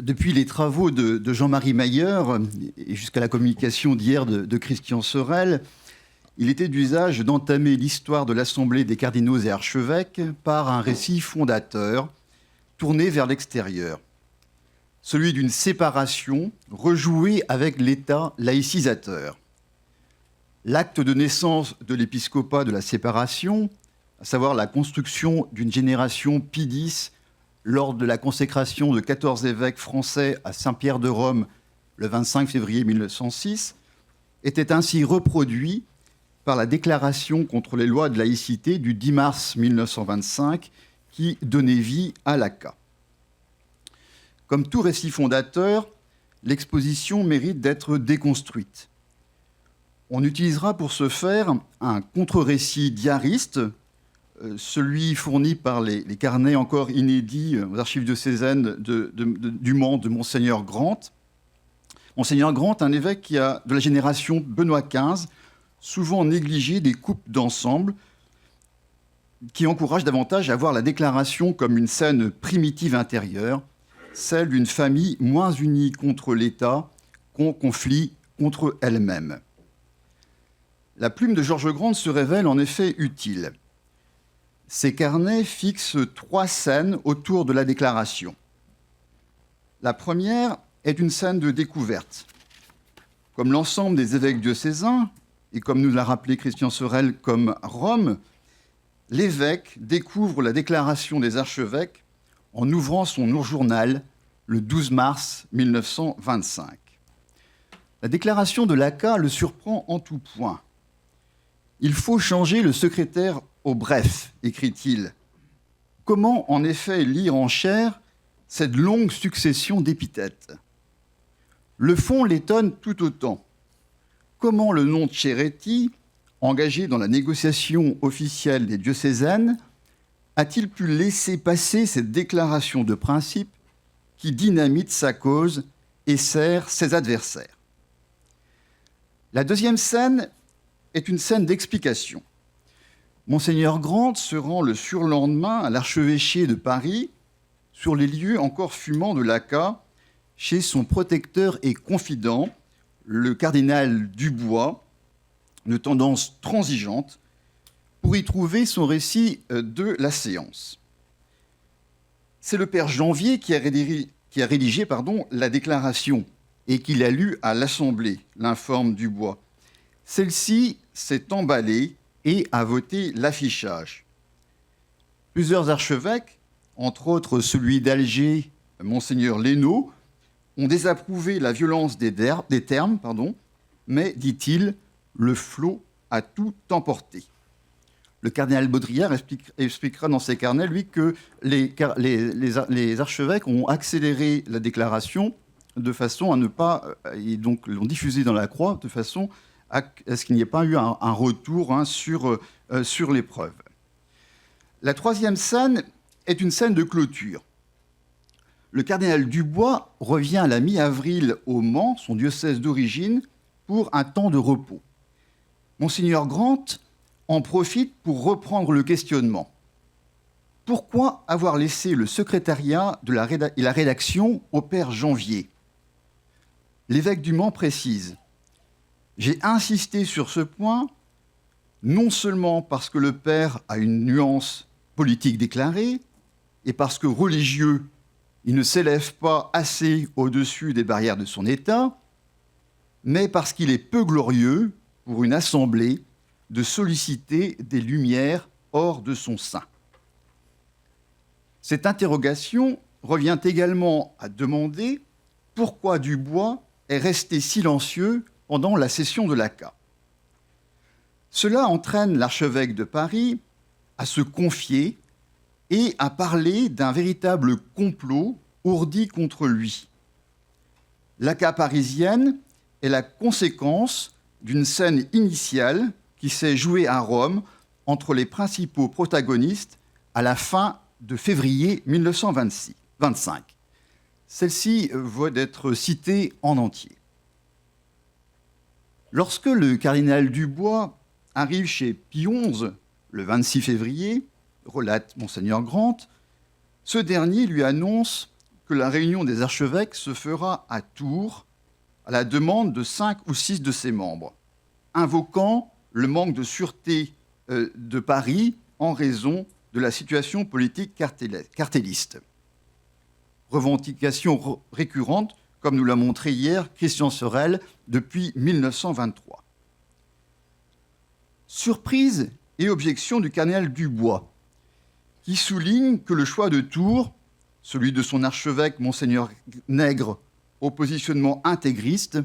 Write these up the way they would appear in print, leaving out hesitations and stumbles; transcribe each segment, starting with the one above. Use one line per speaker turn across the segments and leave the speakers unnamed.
Depuis les travaux de Jean-Marie Mayer et jusqu'à la communication d'hier de Christian Sorel, il était d'usage d'entamer l'histoire de l'Assemblée des cardinaux et archevêques par un récit fondateur tourné vers l'extérieur, celui d'une séparation rejouée avec l'État laïcisateur. L'acte de naissance de l'épiscopat de la séparation, à savoir la construction d'une génération Pie X lors de la consécration de 14 évêques français à Saint-Pierre de Rome le 25 février 1906, était ainsi reproduit par la déclaration contre les lois de laïcité du 10 mars 1925 qui donnait vie à l'ACA. Comme tout récit fondateur, l'exposition mérite d'être déconstruite. On utilisera pour ce faire un contre-récit diariste, celui fourni par les carnets encore inédits aux archives diocésaines du Mans de Monseigneur Grant. Monseigneur Grant, un évêque de la génération Benoît XV, souvent négligé des coupes d'ensemble, qui encourage davantage à voir la déclaration comme une scène primitive intérieure, celle d'une famille moins unie contre l'État qu'en conflit contre elle-même. La plume de Georges Grant se révèle en effet utile. Ces carnets fixent 3 scènes autour de la déclaration. La première est une scène de découverte. Comme l'ensemble des évêques diocésains, et comme nous l'a rappelé Christian Sorel comme Rome, l'évêque découvre la déclaration des archevêques en ouvrant son journal le 12 mars 1925. La déclaration de l'ACA le surprend en tout point. « Il faut changer le secrétaire au bref », écrit-il. Comment en effet lire en chair cette longue succession d'épithètes ? Le fond l'étonne tout autant. Comment le nom de Tcheretti, engagé dans la négociation officielle des diocésaines, a-t-il pu laisser passer cette déclaration de principe qui dynamite sa cause et sert ses adversaires ? La deuxième scène est une scène d'explication. Monseigneur Grant se rend le surlendemain à l'archevêché de Paris, sur les lieux encore fumants de l'ACA, chez son protecteur et confident, le cardinal Dubois, de tendance transigeante, pour y trouver son récit de la séance. C'est le père Janvier qui a rédigé la déclaration et qui l'a lue à l'Assemblée, l'informe Dubois. Celle-ci s'est emballée et a voté l'affichage. Plusieurs archevêques, entre autres celui d'Alger, Monseigneur Lénaud, ont désapprouvé la violence des termes, mais, dit-il, le flot a tout emporté. Le cardinal Baudrillard expliquera dans ses carnets, lui, que les archevêques ont accéléré la déclaration de façon à ne pas, et donc l'ont diffusée dans la croix, de façon à ce qu'il n'y ait pas eu un retour sur l'épreuve. La troisième scène est une scène de clôture. Le cardinal Dubois revient à la mi-avril au Mans, son diocèse d'origine, pour un temps de repos. Monseigneur Grant en profite pour reprendre le questionnement. Pourquoi avoir laissé le secrétariat et la rédaction au père Janvier ? L'évêque du Mans précise « J'ai insisté sur ce point, non seulement parce que le père a une nuance politique déclarée, et parce que religieux, il ne s'élève pas assez au-dessus des barrières de son État, mais parce qu'il est peu glorieux pour une assemblée de solliciter des lumières hors de son sein. » Cette interrogation revient également à demander pourquoi Dubois est resté silencieux pendant la session de l'ACA. Cela entraîne l'archevêque de Paris à se confier et à parler d'un véritable complot ourdi contre lui. L'ACA parisienne est la conséquence d'une scène initiale qui s'est jouée à Rome entre les principaux protagonistes à la fin de février 1925. Celle-ci vaut d'être citée en entier. Lorsque le cardinal Dubois arrive chez Pie XI, le 26 février, relate Monseigneur Grant, ce dernier lui annonce que la réunion des archevêques se fera à Tours à la demande de 5 ou 6 de ses membres, invoquant le manque de sûreté de Paris en raison de la situation politique cartéliste. Revendication récurrente, comme nous l'a montré hier Christian Sorel depuis 1923. Surprise et objection du cardinal Dubois, qui souligne que le choix de Tours, celui de son archevêque Monseigneur Nègre, au positionnement intégriste,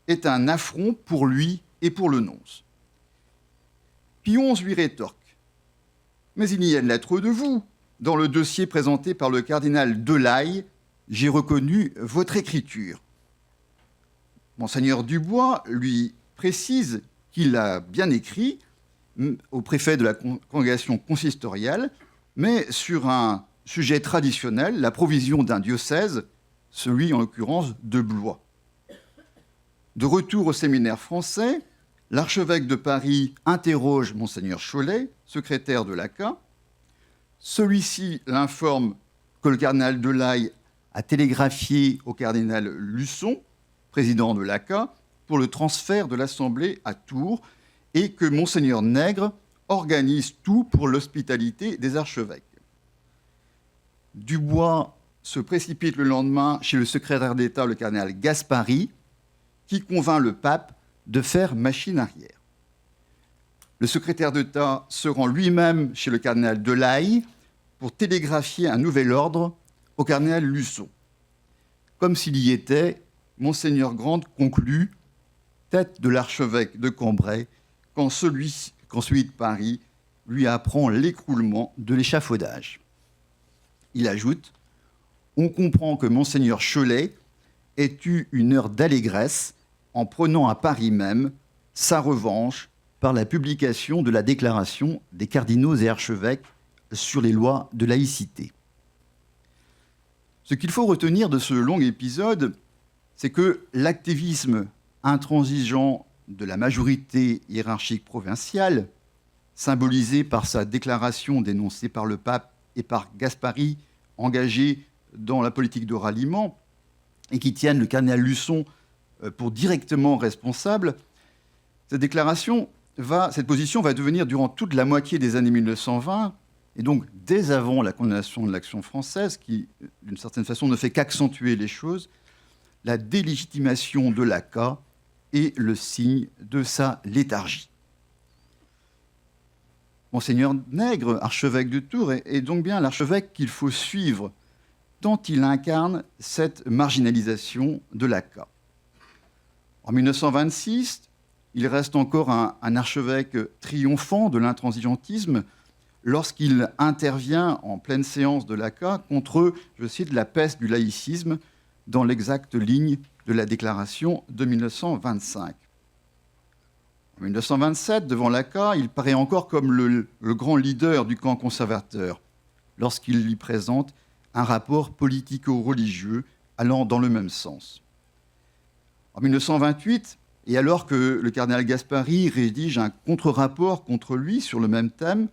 est un affront pour lui et pour le nonce. Pie XI lui rétorque : mais il y a une lettre de vous. Dans le dossier présenté par le cardinal Delaye, j'ai reconnu votre écriture. Monseigneur Dubois lui précise qu'il a bien écrit au préfet de la congrégation consistoriale, mais sur un sujet traditionnel, la provision d'un diocèse, celui en l'occurrence de Blois. De retour au séminaire français, l'archevêque de Paris interroge Monseigneur Chollet, secrétaire de l'ACA. Celui-ci l'informe que le cardinal Delaye a télégraphié au cardinal Luçon, président de l'ACA, pour le transfert de l'Assemblée à Tours et que Monseigneur Nègre organise tout pour l'hospitalité des archevêques. Dubois se précipite le lendemain chez le secrétaire d'État, le cardinal Gaspari, qui convainc le pape de faire machine arrière. Le secrétaire d'État se rend lui-même chez le cardinal Delaye pour télégraphier un nouvel ordre au cardinal Luçon. Comme s'il y était, Monseigneur Grant conclut, tête de l'archevêque de Cambrai, quand celui de Paris lui apprend l'écroulement de l'échafaudage. Il ajoute : on comprend que Monseigneur Chollet ait eu une heure d'allégresse en prenant à Paris même sa revanche par la publication de la déclaration des cardinaux et archevêques sur les lois de laïcité. Ce qu'il faut retenir de ce long épisode, c'est que l'activisme intransigeant de la majorité hiérarchique provinciale, symbolisé par sa déclaration dénoncée par le pape et par Gaspari, engagé dans la politique de ralliement, et qui tiennent le cardinal Luçon pour directement responsable, cette position va devenir durant toute la moitié des années 1920, et donc dès avant la condamnation de l'Action française, qui d'une certaine façon ne fait qu'accentuer les choses, la délégitimation de l'ACA est le signe de sa léthargie. Monseigneur Nègre, archevêque de Tours, est donc bien l'archevêque qu'il faut suivre, tant il incarne cette marginalisation de l'ACA. En 1926, il reste encore un archevêque triomphant de l'intransigeantisme lorsqu'il intervient en pleine séance de l'ACA contre, je cite, la peste du laïcisme dans l'exacte ligne de la déclaration de 1925. En 1927, devant l'ACA, il paraît encore comme le grand leader du camp conservateur lorsqu'il lui présente un rapport politico-religieux allant dans le même sens. En 1928, et alors que le cardinal Gaspari rédige un contre-rapport contre lui sur le même thème,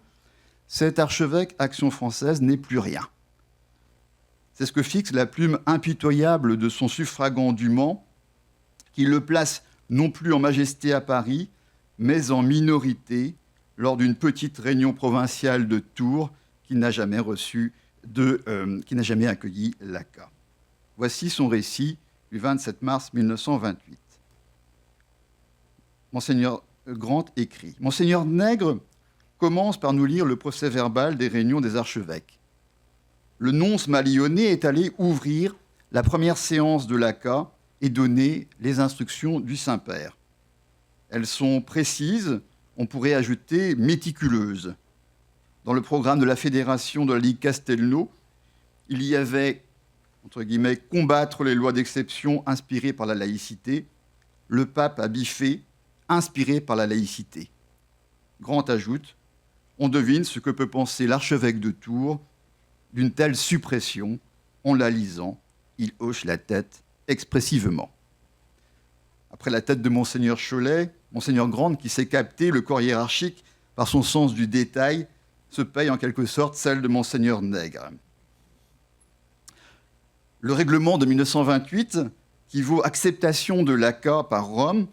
cet archevêque Action française n'est plus rien. C'est ce que fixe la plume impitoyable de son suffragant du Mans, qui le place non plus en majesté à Paris, mais en minorité lors d'une petite réunion provinciale de Tours qui n'a jamais accueilli l'ACA. Voici son récit du 27 mars 1928. Monseigneur Grant écrit : Monseigneur Nègre commence par nous lire le procès-verbal des réunions des archevêques. Le nonce Malionnet est allé ouvrir la première séance de l'ACA et donner les instructions du Saint-Père. Elles sont précises, on pourrait ajouter méticuleuses. Dans le programme de la Fédération de la Ligue Castelnau, il y avait, entre guillemets, combattre les lois d'exception inspirées par la laïcité. Le pape a biffé, inspiré par la laïcité. Grant ajoute, on devine ce que peut penser l'archevêque de Tours d'une telle suppression. En la lisant, il hoche la tête expressivement. Après la tête de Monseigneur Chollet, Monseigneur Grant, qui sait capter le corps hiérarchique par son sens du détail, se paye en quelque sorte celle de Monseigneur Nègre. Le règlement de 1928, qui vaut acceptation de l'ACA par Rome,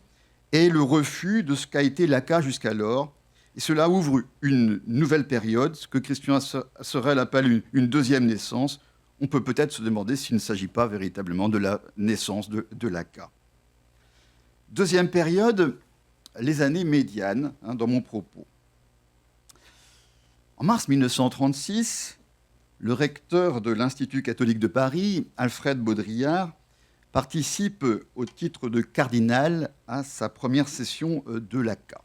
et le refus de ce qu'a été l'ACA jusqu'alors. Et cela ouvre une nouvelle période, ce que Christian Sorel appelle une deuxième naissance. On peut peut-être se demander s'il ne s'agit pas véritablement de la naissance de l'ACA. Deuxième période, les années médianes, dans mon propos. En mars 1936, le recteur de l'Institut catholique de Paris, Alfred Baudrillard, participe au titre de cardinal à sa première session de l'ACA.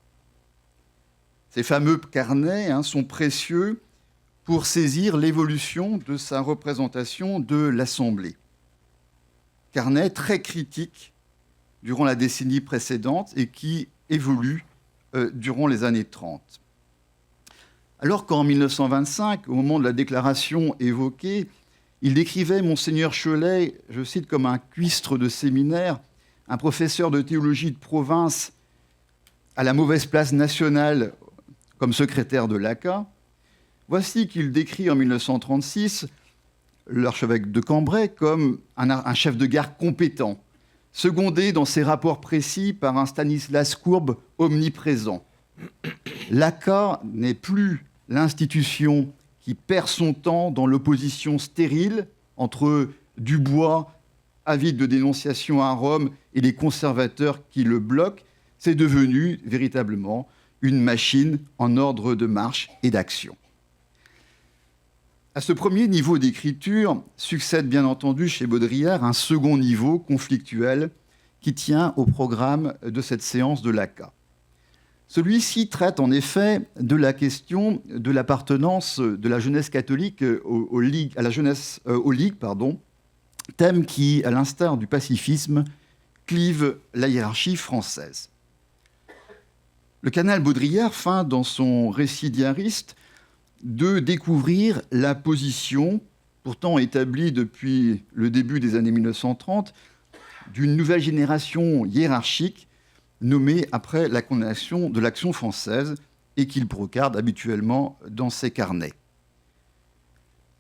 Ces fameux carnets sont précieux pour saisir l'évolution de sa représentation de l'Assemblée. Carnet très critique durant la décennie précédente et qui évolue durant les années 30. Alors qu'en 1925, au moment de la déclaration évoquée, il décrivait Monseigneur Cholet, je cite, comme un cuistre de séminaire, un professeur de théologie de province à la mauvaise place nationale comme secrétaire de l'ACA, voici qu'il décrit en 1936 l'archevêque de Cambrai comme un chef de gare compétent, secondé dans ses rapports précis par un Stanislas Courbe omniprésent. L'ACA n'est plus l'institution qui perd son temps dans l'opposition stérile entre Dubois, avide de dénonciation à Rome, et les conservateurs qui le bloquent. C'est devenu véritablement une machine en ordre de marche et d'action. À ce premier niveau d'écriture succède bien entendu chez Baudrillard un second niveau conflictuel qui tient au programme de cette séance de l'ACA. Celui-ci traite en effet de la question de l'appartenance de la jeunesse catholique aux ligues, thème qui, à l'instar du pacifisme, clive la hiérarchie française. Le cardinal Baudrillard feint dans son récit diariste de découvrir la position, pourtant établie depuis le début des années 1930, d'une nouvelle génération hiérarchique nommée après la condamnation de l'Action française et qu'il brocarde habituellement dans ses carnets.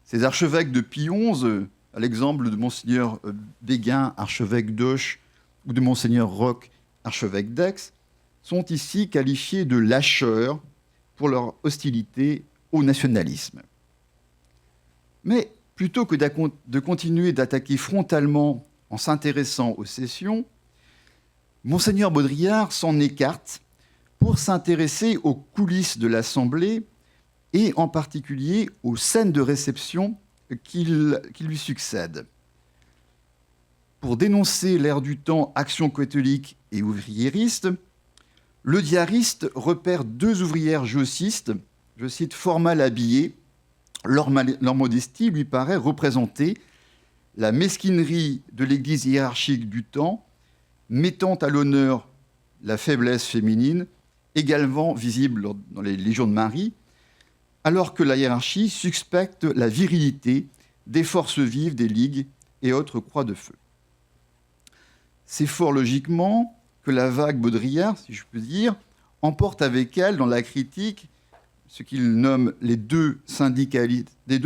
Ces archevêques de Pie XI, à l'exemple de Monseigneur Béguin, archevêque d'Auch, ou de Monseigneur Roch, archevêque d'Aix, sont ici qualifiés de lâcheurs pour leur hostilité au nationalisme. Mais plutôt que de continuer d'attaquer frontalement en s'intéressant aux sessions, Monseigneur Baudrillard s'en écarte pour s'intéresser aux coulisses de l'Assemblée et en particulier aux scènes de réception qui lui succèdent. Pour dénoncer l'ère du temps action catholique et ouvriériste, le diariste repère deux ouvrières jossistes, je cite, fort mal habillées. Leur modestie lui paraît représenter la mesquinerie de l'Église hiérarchique du temps, mettant à l'honneur la faiblesse féminine, également visible dans les Légions de Marie, alors que la hiérarchie suspecte la virilité des forces vives des ligues et autres croix de feu. C'est fort logiquement que la vague Baudrillard, si je peux dire, emporte avec elle dans la critique ce qu'il nomme les deux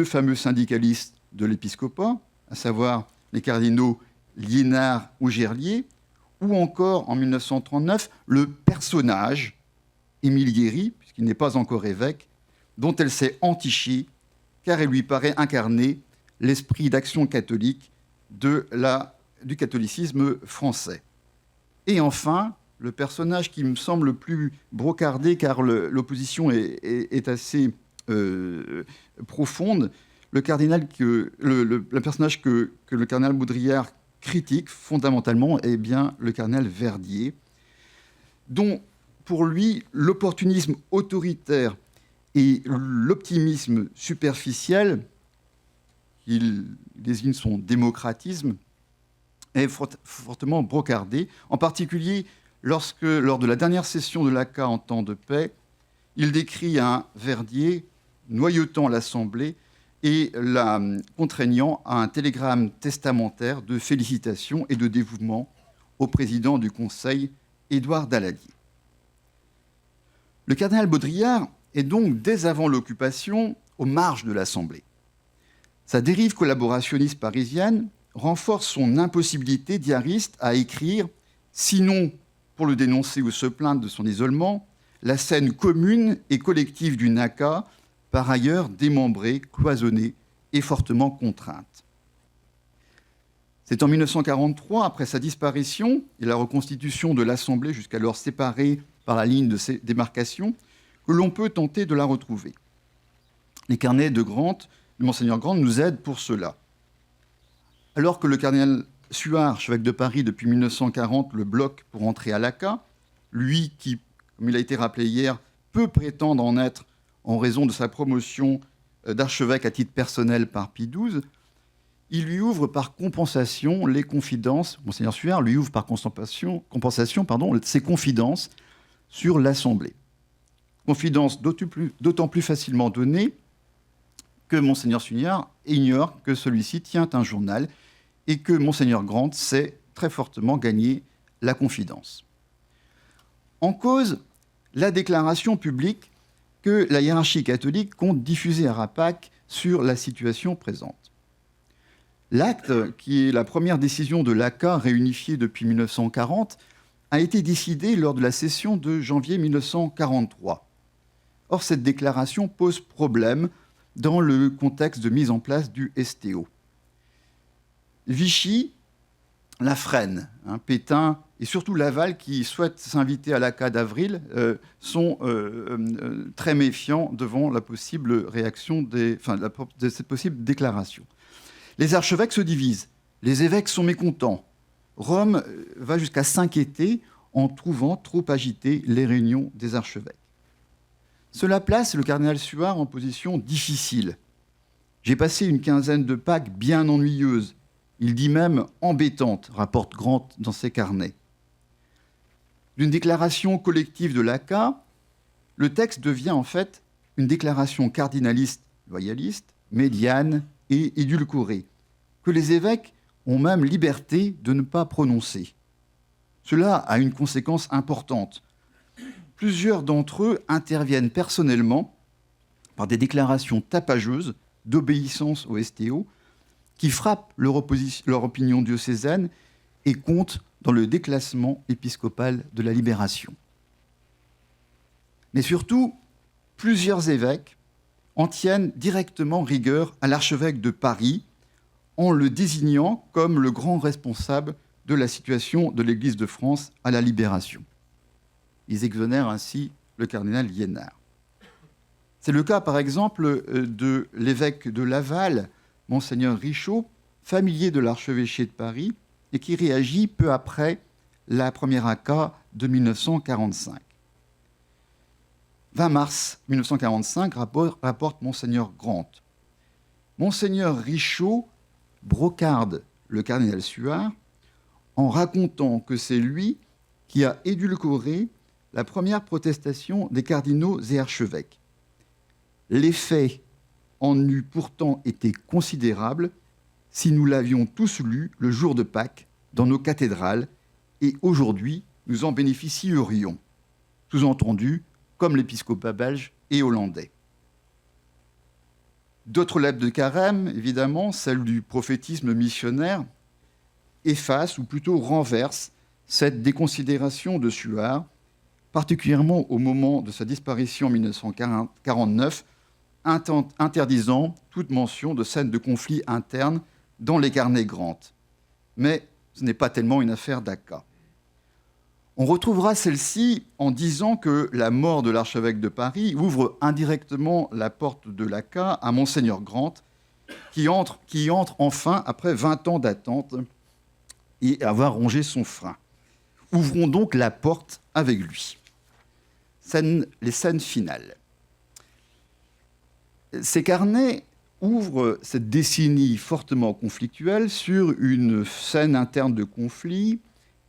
fameux syndicalistes de l'épiscopat, à savoir les cardinaux Liénard ou Gerlier, ou encore, en 1939, le personnage, Émile Guéry, puisqu'il n'est pas encore évêque, dont elle s'est entichée, car elle lui paraît incarner l'esprit d'action catholique du catholicisme français. Et enfin, le personnage qui me semble le plus brocardé, car l'opposition est assez profonde, le personnage que le cardinal Baudrillard critique fondamentalement est bien le cardinal Verdier, dont pour lui l'opportunisme autoritaire et l'optimisme superficiel, il désigne son démocratisme, est fortement brocardé, en particulier lors de la dernière session de l'ACA en temps de paix, il décrit un Verdier noyautant l'Assemblée et la contraignant à un télégramme testamentaire de félicitations et de dévouement au président du Conseil, Édouard Daladier. Le cardinal Baudrillard est donc, dès avant l'occupation, aux marges de l'Assemblée. Sa dérive collaborationniste parisienne renforce son impossibilité diariste à écrire, sinon pour le dénoncer ou se plaindre de son isolement, la scène commune et collective du Naka, par ailleurs démembrée, cloisonnée et fortement contrainte. C'est en 1943, après sa disparition et la reconstitution de l'Assemblée jusqu'alors séparée par la ligne de démarcation, que l'on peut tenter de la retrouver. Les carnets de Monseigneur Grant nous aident pour cela. Alors que le cardinal Suard, archevêque de Paris depuis 1940, le bloque pour entrer à l'ACA, lui qui, comme il a été rappelé hier, peut prétendre en être en raison de sa promotion d'archevêque à titre personnel par Pie XII, il lui ouvre par compensation les confidences, Monseigneur Suard lui ouvre par compensation ses confidences sur l'Assemblée. Confidences d'autant plus facilement données que Monseigneur Suard ignore que celui-ci tient un journal et que Monseigneur Grant sait très fortement gagner la confidence. En cause, la déclaration publique que la hiérarchie catholique compte diffuser à Rapac sur la situation présente. L'acte, qui est la première décision de l'ACA réunifiée depuis 1940, a été décidé lors de la session de janvier 1943. Or, cette déclaration pose problème dans le contexte de mise en place du STO. Vichy la freine. Pétain et surtout Laval, qui souhaitent s'inviter à l'ACA d'avril, sont très méfiants devant la possible réaction de cette possible déclaration. Les archevêques se divisent. Les évêques sont mécontents. Rome va jusqu'à s'inquiéter en trouvant trop agitées les réunions des archevêques. Cela place le cardinal Suard en position difficile. J'ai passé une quinzaine de Pâques bien ennuyeuses. Il dit même embêtante, rapporte Grant dans ses carnets. D'une déclaration collective de l'ACA, le texte devient en fait une déclaration cardinaliste, loyaliste, médiane et édulcorée, que les évêques ont même liberté de ne pas prononcer. Cela a une conséquence importante. Plusieurs d'entre eux interviennent personnellement par des déclarations tapageuses d'obéissance au STO qui frappent leur opinion diocésaine et comptent dans le déclassement épiscopal de la Libération. Mais surtout, plusieurs évêques en tiennent directement rigueur à l'archevêque de Paris en le désignant comme le grand responsable de la situation de l'Église de France à la Libération. Ils exonèrent ainsi le cardinal Liénard. C'est le cas, par exemple, de l'évêque de Laval, Monseigneur Richaud, familier de l'archevêché de Paris, et qui réagit peu après la première ACA de 1945. 20 mars 1945, rapporte Monseigneur Grant. Monseigneur Richaud brocarde le cardinal Suard en racontant que c'est lui qui a édulcoré la première protestation des cardinaux et archevêques. L'effet en eût pourtant été considérable si nous l'avions tous lu le jour de Pâques dans nos cathédrales et aujourd'hui nous en bénéficierions. Sous-entendu, comme l'épiscopat belge et hollandais. D'autres lettres de carême, évidemment, celle du prophétisme missionnaire, effacent ou plutôt renversent cette déconsidération de Suard, particulièrement au moment de sa disparition en 1949, interdisant toute mention de scènes de conflits internes dans les carnets Grant. Mais ce n'est pas tellement une affaire d'ACA. On retrouvera celle-ci en disant que la mort de l'archevêque de Paris ouvre indirectement la porte de l'ACA à Monseigneur Grant, qui entre enfin après 20 ans d'attente et avoir rongé son frein. Ouvrons donc la porte avec lui. Les scènes finales. Ces carnets ouvrent cette décennie fortement conflictuelle sur une scène interne de conflit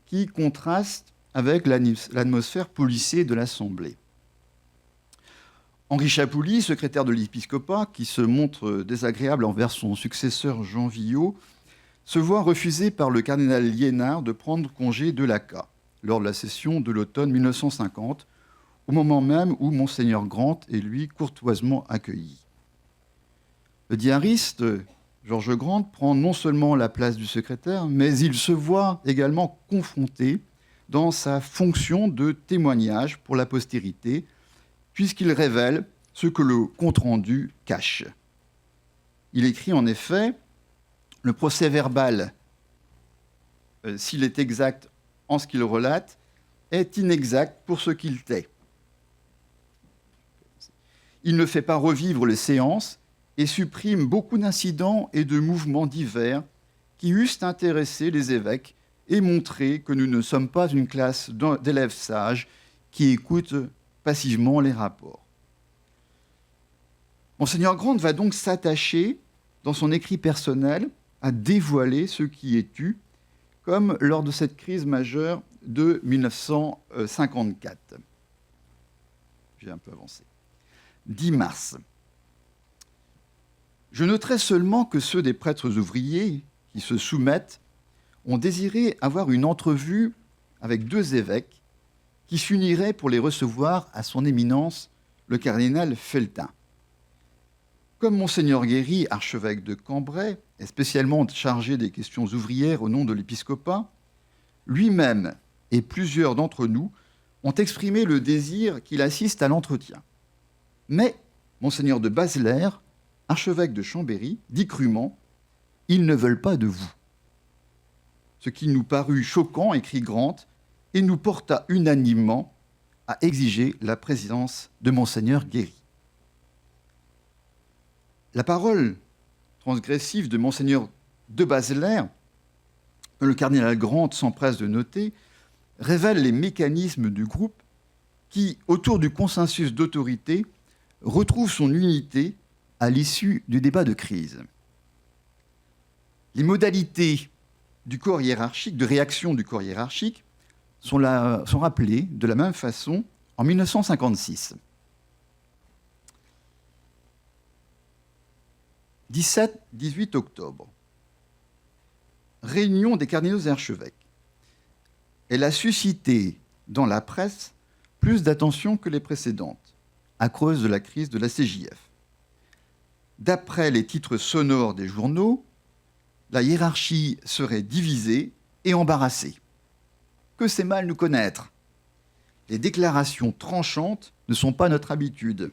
qui contraste avec l'atmosphère policée de l'Assemblée. Henri Chapouly, secrétaire de l'épiscopat, qui se montre désagréable envers son successeur Jean Villot, se voit refuser par le cardinal Liénard de prendre congé de l'ACA lors de la session de l'automne 1950, au moment même où Monseigneur Grant est, lui, courtoisement accueilli. Le diariste, Georges Grant prend non seulement la place du secrétaire, mais il se voit également confronté dans sa fonction de témoignage pour la postérité, puisqu'il révèle ce que le compte-rendu cache. Il écrit en effet « Le procès-verbal, s'il est exact en ce qu'il relate, est inexact pour ce qu'il tait. Il ne fait pas revivre les séances et supprime beaucoup d'incidents et de mouvements divers qui eussent intéressé les évêques et montré que nous ne sommes pas une classe d'élèves sages qui écoutent passivement les rapports. » Monseigneur Grant va donc s'attacher, dans son écrit personnel, à dévoiler ce qui est tu, comme lors de cette crise majeure de 1954. J'ai un peu avancé. 10 mars. Je noterai seulement que ceux des prêtres ouvriers qui se soumettent ont désiré avoir une entrevue avec 2 évêques qui s'uniraient pour les recevoir à son éminence, le cardinal Feltin. Comme Monseigneur Guéry, archevêque de Cambrai, est spécialement chargé des questions ouvrières au nom de l'épiscopat, lui-même et plusieurs d'entre nous ont exprimé le désir qu'il assiste à l'entretien. Mais Monseigneur de Baselaire, archevêque de Chambéry, dit crûment « Ils ne veulent pas de vous ». Ce qui nous parut choquant, écrit Grant, et nous porta unanimement à exiger la présence de Monseigneur Guéry. La parole transgressive de Monseigneur de Baselaire, que le cardinal Grant s'empresse de noter, révèle les mécanismes du groupe qui, autour du consensus d'autorité, retrouve son unité à l'issue du débat de crise. Les modalités du corps hiérarchique, de réaction du corps hiérarchique, sont rappelées de la même façon en 1956. 17-18 octobre. Réunion des cardinaux et archevêques. Elle a suscité dans la presse plus d'attention que les précédentes, à cause de la crise de la CJF. D'après les titres sonores des journaux, la hiérarchie serait divisée et embarrassée. Que c'est mal nous connaître. Les déclarations tranchantes ne sont pas notre habitude.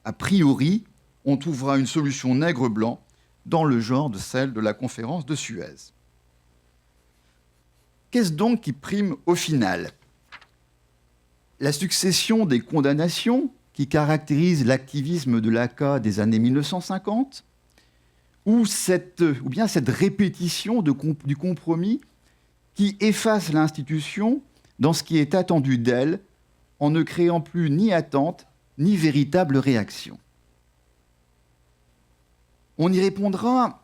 A priori, on trouvera une solution nègre-blanc dans le genre de celle de la conférence de Suez. Qu'est-ce donc qui prime au final ? La succession des condamnations qui caractérise l'activisme de l'ACA des années 1950 ou bien cette répétition du compromis qui efface l'institution dans ce qui est attendu d'elle en ne créant plus ni attente ni véritable réaction. On y répondra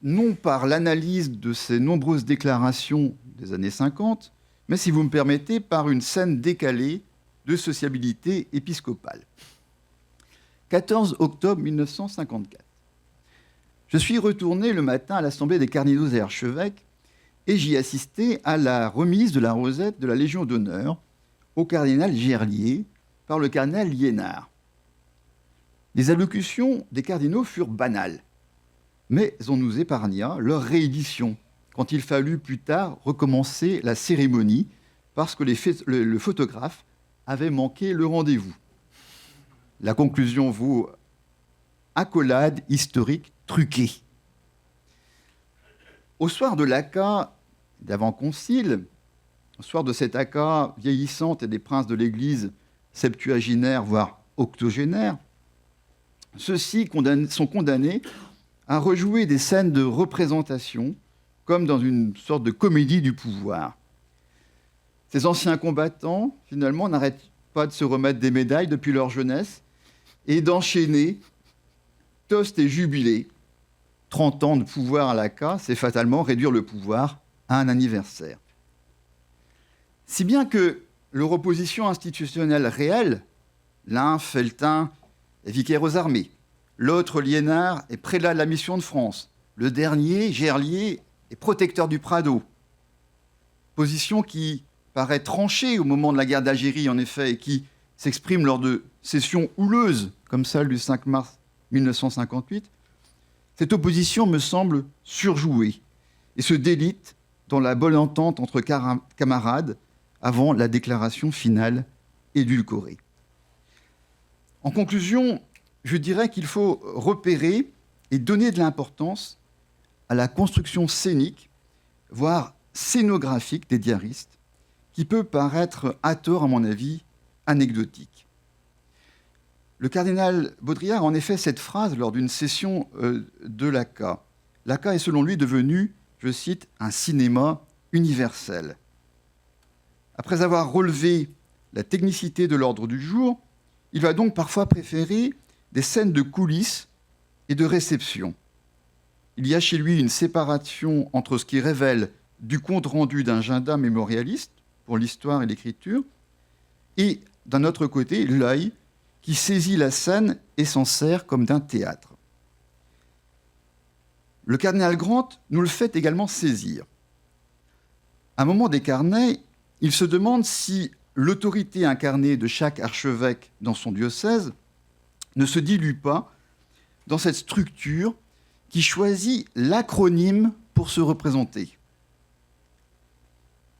non par l'analyse de ces nombreuses déclarations des années 50, mais si vous me permettez, par une scène décalée de sociabilité épiscopale. 14 octobre 1954. Je suis retourné le matin à l'Assemblée des cardinaux et archevêques et j'y assistais à la remise de la rosette de la Légion d'honneur au cardinal Gerlier par le cardinal Liénard. Les allocutions des cardinaux furent banales, mais on nous épargna leur réédition quand il fallut plus tard recommencer la cérémonie parce que le photographe avait manqué le rendez-vous. La conclusion vaut accolade historique truquée. Au soir de l'ACA d'avant-concile, au soir de cette ACA vieillissante et des princes de l'Église septuagénaires, voire octogénaires, ceux-ci sont condamnés à rejouer des scènes de représentation comme dans une sorte de comédie du pouvoir. Ces anciens combattants, finalement, n'arrêtent pas de se remettre des médailles depuis leur jeunesse et d'enchaîner toast et jubilé. 30 ans de pouvoir à l'ACA, c'est fatalement réduire le pouvoir à un anniversaire. Si bien que leur opposition institutionnelle réelle, l'un, Feltin, est vicaire aux armées, l'autre, Liénard, est prélat de la mission de France, le dernier, Gerlier, est protecteur du Prado. Position qui paraît tranchée au moment de la guerre d'Algérie, en effet, et qui s'exprime lors de sessions houleuses, comme celle du 5 mars 1958. Cette opposition me semble surjouée et se délite dans la bonne entente entre camarades avant la déclaration finale édulcorée. En conclusion, je dirais qu'il faut repérer et donner de l'importance à la construction scénique, voire scénographique des diaristes, qui peut paraître à tort, à mon avis, anecdotique. Le cardinal Baudrillard a en effet cette phrase lors d'une session de l'ACA. L'ACA est selon lui devenu, je cite, un cinéma universel. Après avoir relevé la technicité de l'ordre du jour, il va donc parfois préférer des scènes de coulisses et de réception. Il y a chez lui une séparation entre ce qui révèle du compte-rendu d'un agenda mémorialiste pour l'histoire et l'écriture, et d'un autre côté, l'œil qui saisit la scène et s'en sert comme d'un théâtre. Le cardinal Grant nous le fait également saisir. À un moment des carnets, il se demande si l'autorité incarnée de chaque archevêque dans son diocèse ne se dilue pas dans cette structure qui choisit l'acronyme pour se représenter.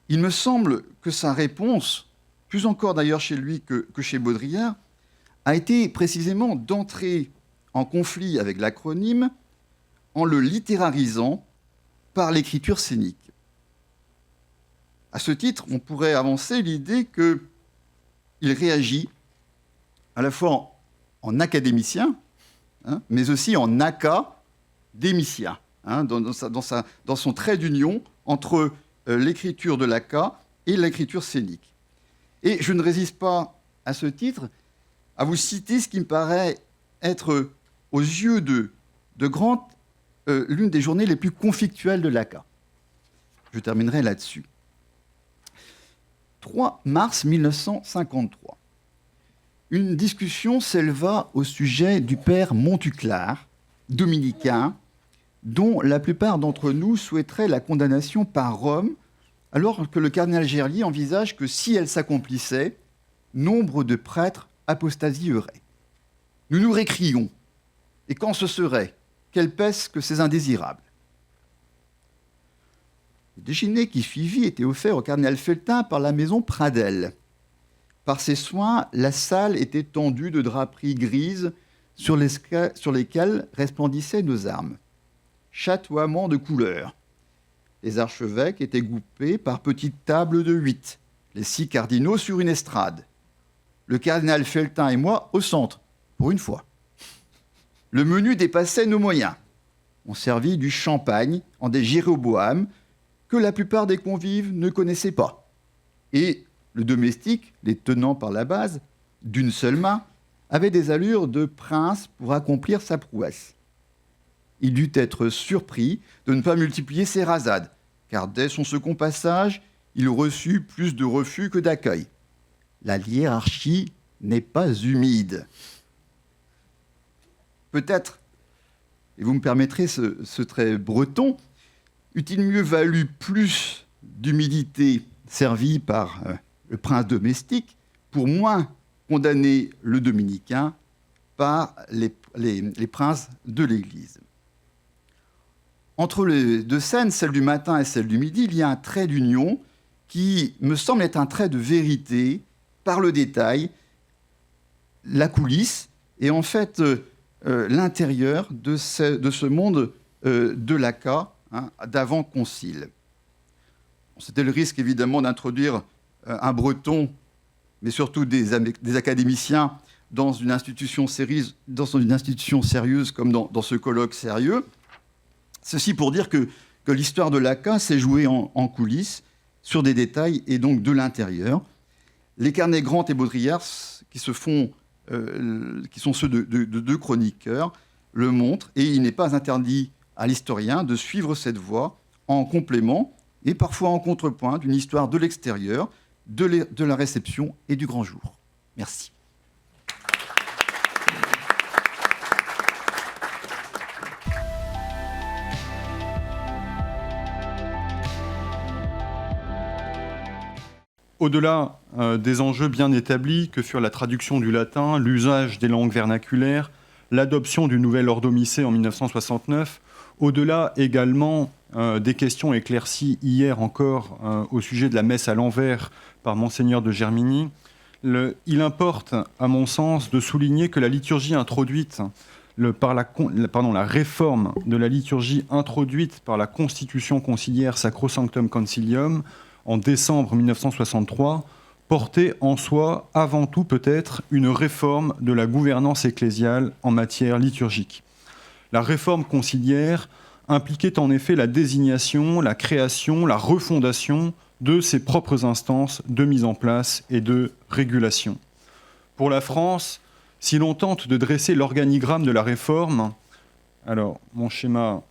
Il me semble que sa réponse, plus encore d'ailleurs chez lui que chez Baudrillard, a été précisément d'entrer en conflit avec l'acronyme en le littérarisant par l'écriture scénique. À ce titre, on pourrait avancer l'idée qu'il réagit à la fois en académicien, mais aussi en académicien, dans son trait d'union entre l'écriture de l'ACA et l'écriture scénique. Et je ne résiste pas, à ce titre, à vous citer ce qui me paraît être, aux yeux de Grant, l'une des journées les plus conflictuelles de l'ACA. Je terminerai là-dessus. 3 mars 1953. Une discussion s'éleva au sujet du père Montuclar, dominicain, dont la plupart d'entre nous souhaiteraient la condamnation par Rome, alors que le cardinal Gerlier envisage que si elle s'accomplissait, nombre de prêtres apostasieraient. Nous nous récrions. Et quand ce serait, quelle peste que ces indésirables. Le déjeuner qui suivit était offert au cardinal Felletin par la maison Pradel. Par ses soins, la salle était tendue de draperies grises sur lesquelles resplendissaient nos armes. Chatoiement de couleurs. Les archevêques étaient groupés par petites tables de 8, les 6 cardinaux sur une estrade. Le cardinal Felletin et moi au centre, pour une fois. Le menu dépassait nos moyens. On servit du champagne en des Jéroboam que la plupart des convives ne connaissaient pas. Et le domestique, les tenant par la base, d'une seule main, avait des allures de prince pour accomplir sa prouesse. Il dut être surpris de ne pas multiplier ses rasades, car dès son second passage, il reçut plus de refus que d'accueil. La hiérarchie n'est pas humide. Peut-être, et vous me permettrez ce trait breton, eût-il mieux valu plus d'humidité servie par le prince domestique pour moins condamner le dominicain par les princes de l'Église. Entre les deux scènes, celle du matin et celle du midi, il y a un trait d'union qui me semble être un trait de vérité par le détail, la coulisse et en fait l'intérieur de ce monde de l'ACA, d'avant-concile. C'était le risque évidemment d'introduire un breton, mais surtout des académiciens dans une institution sérieuse comme dans ce colloque sérieux. Ceci pour dire que l'histoire de l'ACA s'est jouée en coulisses, sur des détails et donc de l'intérieur. Les carnets Grant et Baudrillard, qui sont ceux de deux chroniqueurs, le montrent, et il n'est pas interdit à l'historien de suivre cette voie en complément et parfois en contrepoint d'une histoire de l'extérieur, de la réception et du grand jour. Merci.
Au-delà des enjeux bien établis que furent la traduction du latin, l'usage des langues vernaculaires, l'adoption du nouvel ordre domicé en 1969, au-delà également des questions éclaircies hier encore au sujet de la messe à l'envers par Monseigneur de Germigny, il importe, à mon sens, de souligner que la liturgie introduite la réforme de la liturgie introduite par la Constitution conciliaire Sacrosanctum Concilium en décembre 1963 portait en soi, avant tout peut-être, une réforme de la gouvernance ecclésiale en matière liturgique. La réforme conciliaire impliquait en effet la désignation, la création, la refondation de ses propres instances de mise en place et de régulation. Pour la France, si l'on tente de dresser l'organigramme de la réforme, alors mon schéma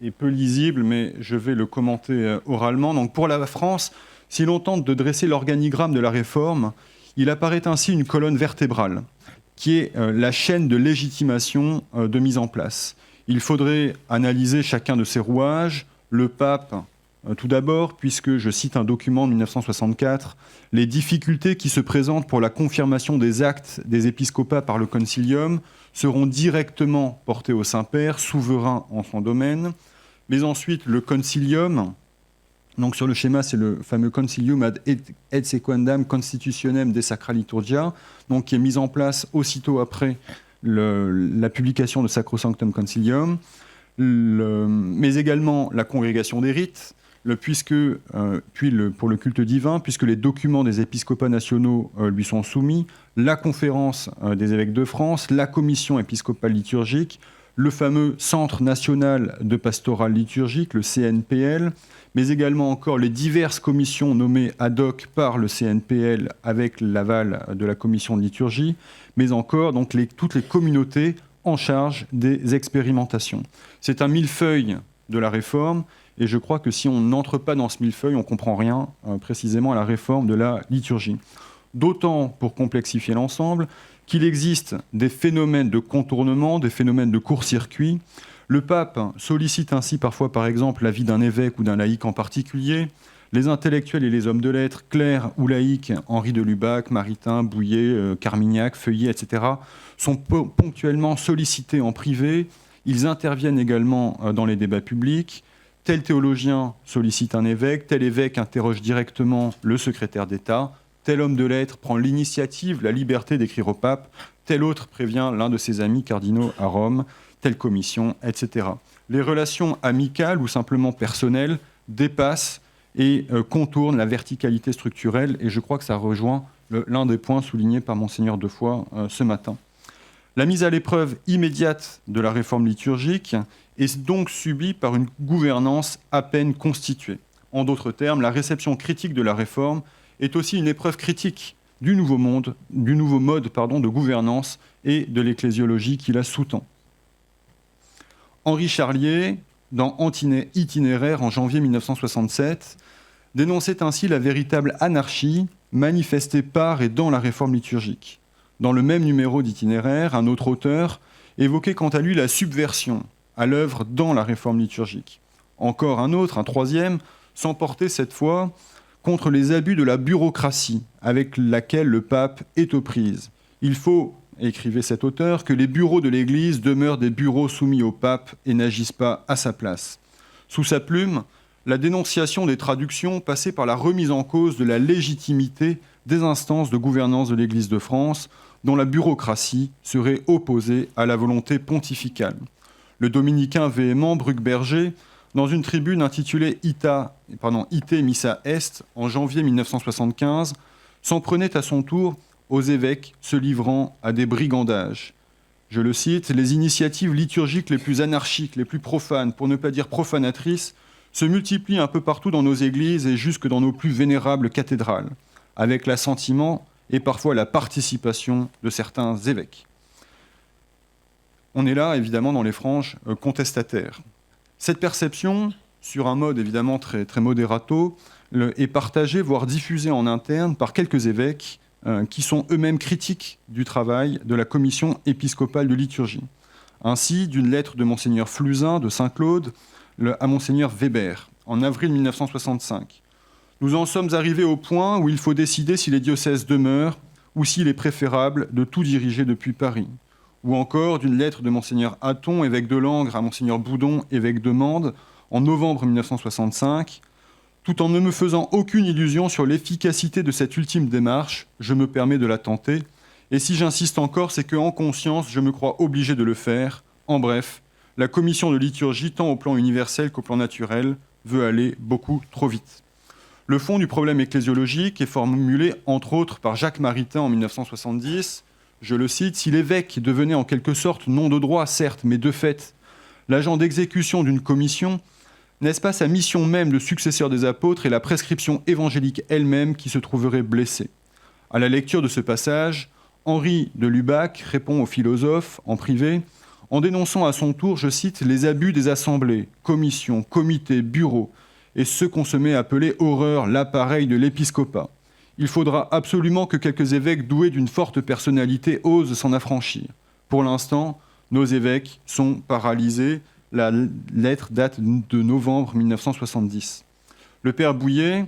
est peu lisible, mais je vais le commenter oralement. Donc pour la France, si l'on tente de dresser l'organigramme de la réforme, il apparaît ainsi une colonne vertébrale, qui est la chaîne de légitimation de mise en place. Il faudrait analyser chacun de ces rouages, le pape tout d'abord, puisque, je cite un document de 1964, « Les difficultés qui se présentent pour la confirmation des actes des épiscopats par le concilium seront directement portées au Saint-Père, souverain en son domaine. » Mais ensuite, le concilium, donc sur le schéma, c'est le fameux concilium ad et sequendam constitutionem de sacra liturgia, donc qui est mis en place aussitôt après la publication de Sacrosanctum Concilium, mais également la congrégation des rites, pour le culte divin, puisque les documents des épiscopats nationaux lui sont soumis, la conférence des évêques de France, la commission épiscopale liturgique, le fameux Centre national de pastoral liturgique, le CNPL, mais également encore les diverses commissions nommées ad hoc par le CNPL avec l'aval de la commission de liturgie, mais encore donc toutes les communautés en charge des expérimentations. C'est un millefeuille de la réforme, et je crois que si on n'entre pas dans ce millefeuille, on ne comprend rien précisément à la réforme de la liturgie. D'autant, pour complexifier l'ensemble, qu'il existe des phénomènes de contournement, des phénomènes de court-circuit. Le pape sollicite ainsi parfois, par exemple, l'avis d'un évêque ou d'un laïc en particulier. Les intellectuels et les hommes de lettres, clercs ou laïcs, Henri de Lubac, Maritain, Bouillet, Carmignac, Feuillet, etc., sont ponctuellement sollicités en privé. Ils interviennent également dans les débats publics. Tel théologien sollicite un évêque, tel évêque interroge directement le secrétaire d'État, tel homme de lettres prend l'initiative, la liberté d'écrire au pape, tel autre prévient l'un de ses amis cardinaux à Rome, telle commission, etc. Les relations amicales ou simplement personnelles dépassent et contournent la verticalité structurelle, et je crois que ça rejoint l'un des points soulignés par Monseigneur Defoy ce matin. La mise à l'épreuve immédiate de la réforme liturgique est donc subie par une gouvernance à peine constituée. En d'autres termes, la réception critique de la réforme est aussi une épreuve critique du nouveau mode de gouvernance et de l'ecclésiologie qui la sous-tend. Henri Charlier, dans Itinéraire en janvier 1967, dénonçait ainsi la véritable anarchie manifestée par et dans la réforme liturgique. Dans le même numéro d'Itinéraire, un autre auteur évoquait quant à lui la subversion à l'œuvre dans la réforme liturgique. Encore un autre, un troisième, s'emportait cette fois contre les abus de la bureaucratie avec laquelle le pape est aux prises. Il faut, écrivait cet auteur, que les bureaux de l'Église demeurent des bureaux soumis au pape et n'agissent pas à sa place. Sous sa plume, la dénonciation des traductions passait par la remise en cause de la légitimité des instances de gouvernance de l'Église de France, dont la bureaucratie serait opposée à la volonté pontificale. Le dominicain véhément Bruckberger, dans une tribune intitulée Ite Missa Est, en janvier 1975, s'en prenait à son tour aux évêques se livrant à des brigandages. Je le cite, « Les initiatives liturgiques les plus anarchiques, les plus profanes, pour ne pas dire profanatrices, se multiplient un peu partout dans nos églises et jusque dans nos plus vénérables cathédrales, avec l'assentiment et parfois la participation de certains évêques. » On est là, évidemment, dans les franges contestataires. Cette perception, sur un mode évidemment très, très moderato, est partagée, voire diffusée en interne par quelques évêques qui sont eux-mêmes critiques du travail de la commission épiscopale de liturgie. Ainsi, d'une lettre de Monseigneur Fluzin de Saint-Claude à Monseigneur Weber, en avril 1965. « Nous en sommes arrivés au point où il faut décider si les diocèses demeurent ou s'il est préférable de tout diriger depuis Paris. ou encore d'une lettre de Monseigneur Hatton, évêque de Langres, à Monseigneur Boudon, évêque de Mende, en novembre 1965. Tout en ne me faisant aucune illusion sur l'efficacité de cette ultime démarche, je me permets de la tenter. Et si j'insiste encore, c'est qu'en conscience, je me crois obligé de le faire. En bref, la commission de liturgie, tant au plan universel qu'au plan naturel, veut aller beaucoup trop vite. Le fond du problème ecclésiologique est formulé, entre autres, par Jacques Maritain en 1970. Je le cite, « Si l'évêque devenait en quelque sorte, non de droit, certes, mais de fait, l'agent d'exécution d'une commission, n'est-ce pas sa mission même de successeur des apôtres et la prescription évangélique elle-même qui se trouverait blessée ?» À la lecture de ce passage, Henri de Lubac répond aux philosophes en privé, en dénonçant à son tour, je cite, « les abus des assemblées, commissions, comités, bureaux, et ce qu'on se met à appeler horreur l'appareil de l'épiscopat. Il faudra absolument que quelques évêques doués d'une forte personnalité osent s'en affranchir. Pour l'instant, nos évêques sont paralysés. » La lettre date de novembre 1970. Le père Bouillet,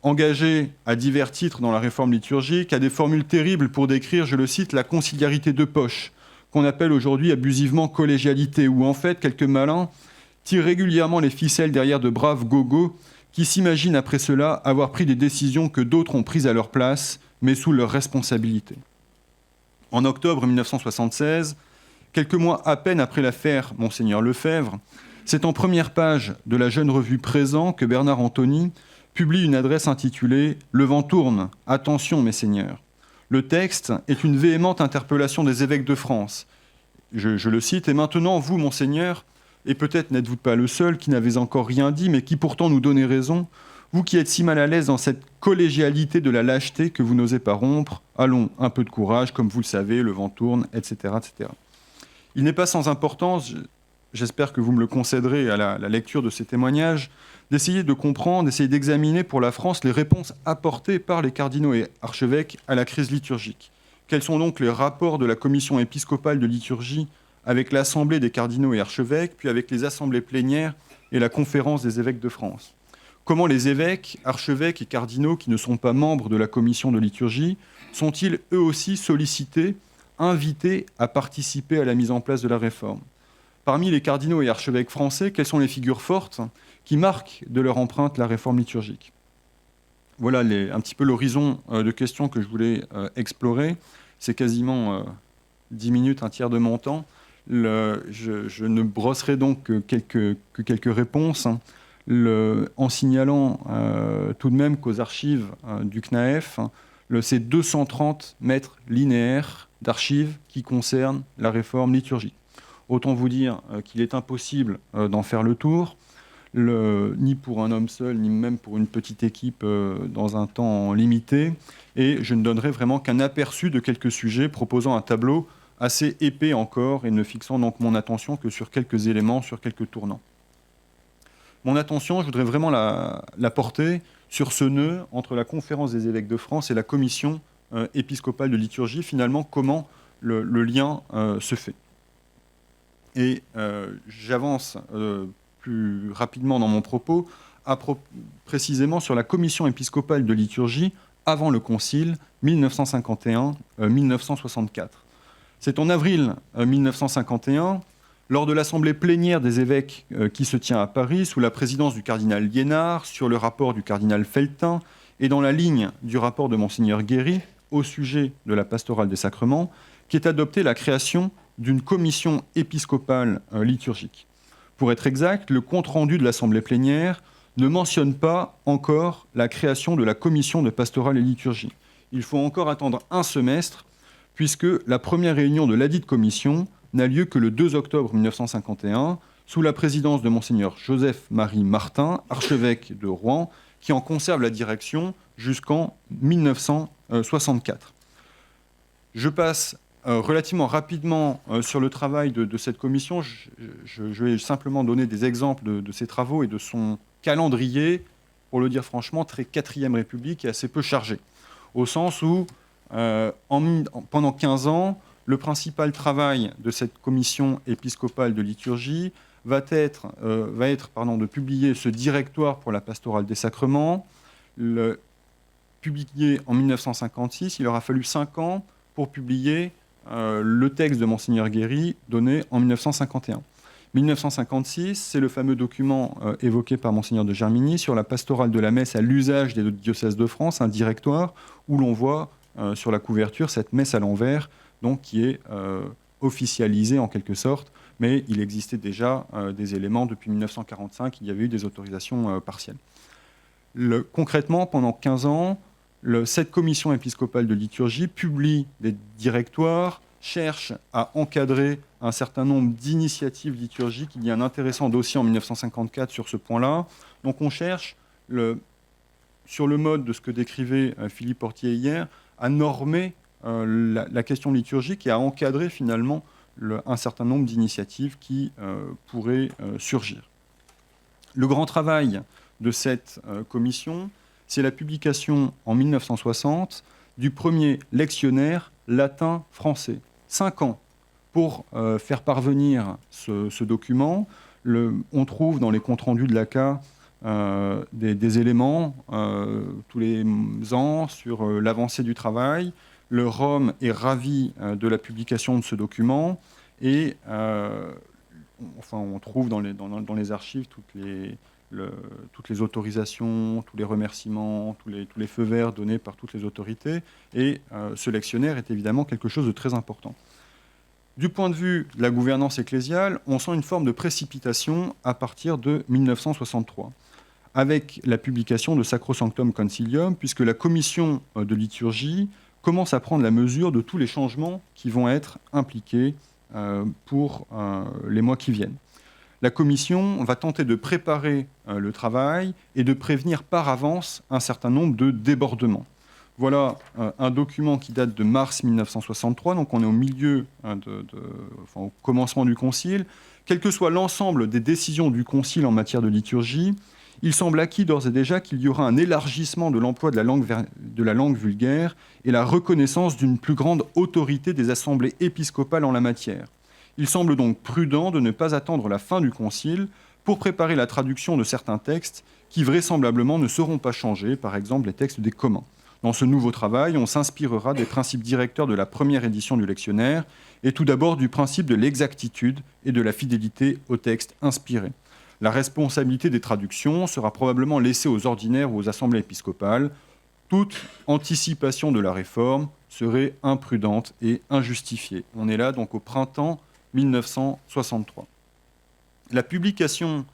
engagé à divers titres dans la réforme liturgique, a des formules terribles pour décrire, je le cite, la conciliarité de poche, qu'on appelle aujourd'hui abusivement collégialité, où en fait quelques malins tirent régulièrement les ficelles derrière de braves gogos qui s'imaginent après cela avoir pris des décisions que d'autres ont prises à leur place, mais sous leur responsabilité. En octobre 1976, quelques mois à peine après l'affaire Monseigneur Lefebvre, c'est en première page de la jeune revue Présent que Bernard Anthony publie une adresse intitulée « Le vent tourne, attention mes seigneurs ». Le texte est une véhémente interpellation des évêques de France. Je le cite, « Et maintenant, vous, monseigneur, et peut-être n'êtes-vous pas le seul qui n'avez encore rien dit, mais qui pourtant nous donnez raison, vous qui êtes si mal à l'aise dans cette collégialité de la lâcheté que vous n'osez pas rompre, allons, un peu de courage, comme vous le savez, le vent tourne, etc. etc. » Il n'est pas sans importance, j'espère que vous me le concéderez à la lecture de ces témoignages, d'essayer de comprendre, d'essayer d'examiner pour la France les réponses apportées par les cardinaux et archevêques à la crise liturgique. Quels sont donc les rapports de la commission épiscopale de liturgie avec l'Assemblée des cardinaux et archevêques, puis avec les assemblées plénières et la conférence des évêques de France? Comment les évêques, archevêques et cardinaux qui ne sont pas membres de la commission de liturgie sont-ils eux aussi sollicités, invités à participer à la mise en place de la réforme? Parmi les cardinaux et archevêques français, quelles sont les figures fortes qui marquent de leur empreinte la réforme liturgique? Voilà un petit peu l'horizon de questions que je voulais explorer. C'est quasiment 10 minutes, un tiers de mon temps. Je ne brosserai donc que quelques réponses, en signalant tout de même qu'aux archives du CNAF, c'est 230 mètres linéaires d'archives qui concernent la réforme liturgique. Autant vous dire qu'il est impossible d'en faire le tour, ni pour un homme seul, ni même pour une petite équipe dans un temps limité. Et je ne donnerai vraiment qu'un aperçu de quelques sujets, proposant un tableau assez épais encore et ne fixant donc mon attention que sur quelques éléments, sur quelques tournants. Mon attention, je voudrais vraiment la porter sur ce nœud entre la conférence des évêques de France et la commission épiscopale de liturgie. Finalement, comment le lien se fait. Et j'avance plus rapidement dans mon propos, précisément sur la commission épiscopale de liturgie avant le concile 1951-1964. C'est en avril 1951, lors de l'assemblée plénière des évêques qui se tient à Paris, sous la présidence du cardinal Liénard, sur le rapport du cardinal Feltin, et dans la ligne du rapport de Monseigneur Guéry au sujet de la pastorale des sacrements, qui est adoptée la création d'une commission épiscopale liturgique. Pour être exact, le compte-rendu de l'assemblée plénière ne mentionne pas encore la création de la commission de pastorale et liturgie. Il faut encore attendre un semestre, puisque la première réunion de ladite commission n'a lieu que le 2 octobre 1951, sous la présidence de Monseigneur Joseph-Marie Martin, archevêque de Rouen, qui en conserve la direction jusqu'en 1964. Je passe relativement rapidement sur le travail de cette commission. Je vais simplement donner des exemples de ses travaux et de son calendrier, pour le dire franchement, très 4e République et assez peu chargé, au sens où, pendant 15 ans, le principal travail de cette commission épiscopale de liturgie va être de publier ce directoire pour la pastorale des sacrements, publié en 1956. Il aura fallu 5 ans pour publier le texte de Monseigneur Guéry donné en 1951. 1956, c'est le fameux document évoqué par Monseigneur de Germigny sur la pastorale de la messe à l'usage des diocèses de France, un directoire où l'on voit sur la couverture cette messe à l'envers, donc qui est officialisée en quelque sorte, mais il existait déjà des éléments depuis 1945, il y avait eu des autorisations partielles. Concrètement, pendant 15 ans, cette commission épiscopale de liturgie publie des directoires, cherche à encadrer un certain nombre d'initiatives liturgiques. Il y a un intéressant dossier en 1954 sur ce point-là. Donc on cherche, sur le mode de ce que décrivait Philippe Portier hier, à normer la question liturgique et à encadrer finalement un certain nombre d'initiatives qui pourraient surgir. Le grand travail de cette commission, c'est la publication en 1960 du premier lectionnaire latin-français. 5 ans pour faire parvenir ce document. On trouve dans les comptes rendus de l'ACA des éléments tous les ans sur l'avancée du travail. Le ROM est ravi de la publication de ce document et on trouve dans les archives toutes les autorisations, tous les remerciements, tous les feux verts donnés par toutes les autorités. Et ce lectionnaire est évidemment quelque chose de très important. Du point de vue de la gouvernance ecclésiale, on sent une forme de précipitation à partir de 1963, avec la publication de Sacrosanctum Concilium, puisque la commission de liturgie commence à prendre la mesure de tous les changements qui vont être impliqués pour les mois qui viennent. La commission va tenter de préparer le travail et de prévenir par avance un certain nombre de débordements. Voilà un document qui date de mars 1963, donc on est au milieu, au commencement du concile. Quel que soit l'ensemble des décisions du concile en matière de liturgie, il semble acquis d'ores et déjà qu'il y aura un élargissement de l'emploi de la langue vulgaire et la reconnaissance d'une plus grande autorité des assemblées épiscopales en la matière. Il semble donc prudent de ne pas attendre la fin du concile pour préparer la traduction de certains textes qui vraisemblablement ne seront pas changés, par exemple les textes des communs. Dans ce nouveau travail, on s'inspirera des principes directeurs de la première édition du lectionnaire et tout d'abord du principe de l'exactitude et de la fidélité au texte inspiré. La responsabilité des traductions sera probablement laissée aux ordinaires ou aux assemblées épiscopales. Toute anticipation de la réforme serait imprudente et injustifiée. On est là donc au printemps 1963. La publication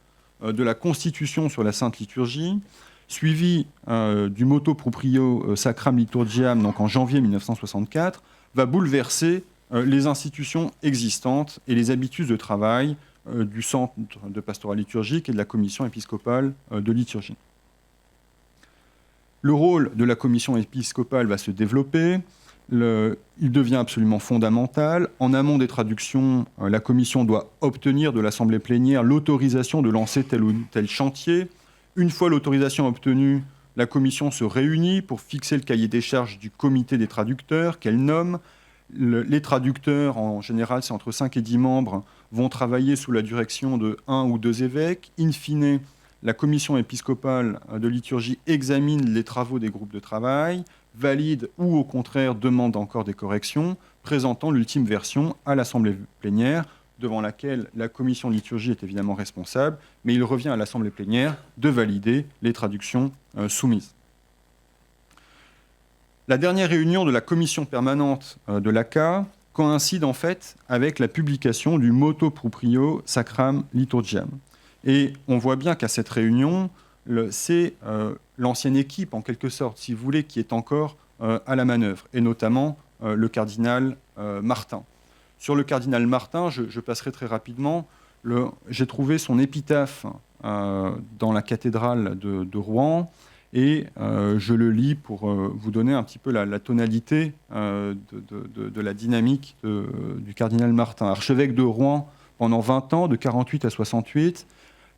de la Constitution sur la Sainte Liturgie, suivie du motu proprio Sacram Liturgiam, donc en janvier 1964, va bouleverser les institutions existantes et les habitudes de travail du Centre de pastorat liturgique et de la Commission épiscopale de liturgie. Le rôle de la Commission épiscopale va se développer. Il devient absolument fondamental. En amont des traductions, la Commission doit obtenir de l'Assemblée plénière l'autorisation de lancer tel ou tel chantier. Une fois l'autorisation obtenue, la Commission se réunit pour fixer le cahier des charges du comité des traducteurs qu'elle nomme. Les traducteurs, en général, c'est entre 5 et 10 membres, vont travailler sous la direction de 1 ou 2 évêques. In fine, la commission épiscopale de liturgie examine les travaux des groupes de travail, valide ou au contraire demande encore des corrections, présentant l'ultime version à l'Assemblée plénière, devant laquelle la commission de liturgie est évidemment responsable, mais il revient à l'Assemblée plénière de valider les traductions soumises. La dernière réunion de la commission permanente de l'ACA coïncide en fait avec la publication du motu proprio Sacram Liturgiam. Et on voit bien qu'à cette réunion, c'est l'ancienne équipe, en quelque sorte, si vous voulez, qui est encore à la manœuvre, et notamment le cardinal Martin. Sur le cardinal Martin, je passerai très rapidement. J'ai trouvé son épitaphe dans la cathédrale de Rouen, et je le lis pour vous donner un petit peu la tonalité de la dynamique du cardinal Martin. Archevêque de Rouen pendant 20 ans, de 48 à 68,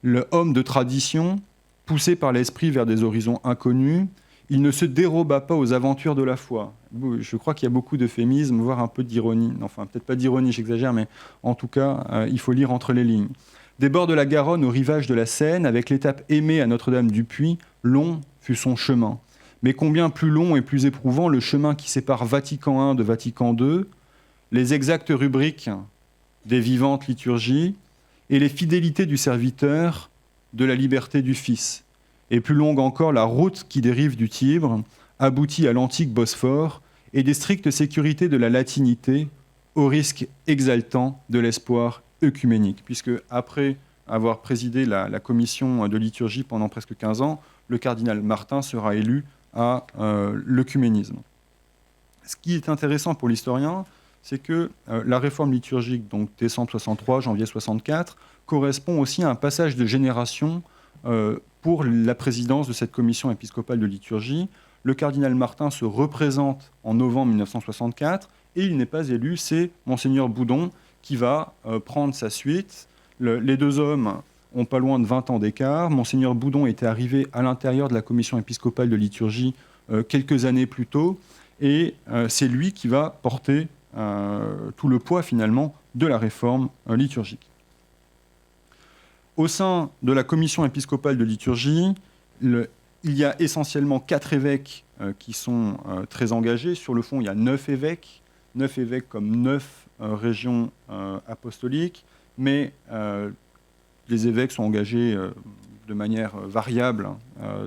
l'homme de tradition, poussé par l'esprit vers des horizons inconnus, il ne se déroba pas aux aventures de la foi. Je crois qu'il y a beaucoup d'euphémismes, voire un peu d'ironie. Enfin, peut-être pas d'ironie, j'exagère, mais en tout cas, il faut lire entre les lignes. Des bords de la Garonne au rivage de la Seine, avec l'étape aimée à Notre-Dame-du-Puy, long fut son chemin. Mais combien plus long et plus éprouvant le chemin qui sépare Vatican I de Vatican II. les exactes rubriques des vivantes liturgies et les fidélités du serviteur de la liberté du Fils. Et plus longue encore, la route qui dérive du Tibre aboutit à l'antique Bosphore et des strictes sécurités de la latinité au risque exaltant de l'espoir œcuménique, puisque après avoir présidé la commission de liturgie pendant presque 15 ans, le cardinal Martin sera élu à l'œcuménisme. Ce qui est intéressant pour l'historien, c'est que la réforme liturgique, donc décembre 63, janvier 64, correspond aussi à un passage de génération pour la présidence de cette commission épiscopale de liturgie. Le cardinal Martin se représente en novembre 1964 et il n'est pas élu, c'est Monseigneur Boudon qui va prendre sa suite. Les deux hommes ont pas loin de 20 ans d'écart. Monseigneur Boudon était arrivé à l'intérieur de la commission épiscopale de liturgie quelques années plus tôt et c'est lui qui va porter tout le poids finalement de la réforme liturgique. Au sein de la commission épiscopale de liturgie, il y a essentiellement 4 évêques qui sont très engagés. Sur le fond, il y a 9 évêques comme 9 régions apostoliques, mais les évêques sont engagés de manière variable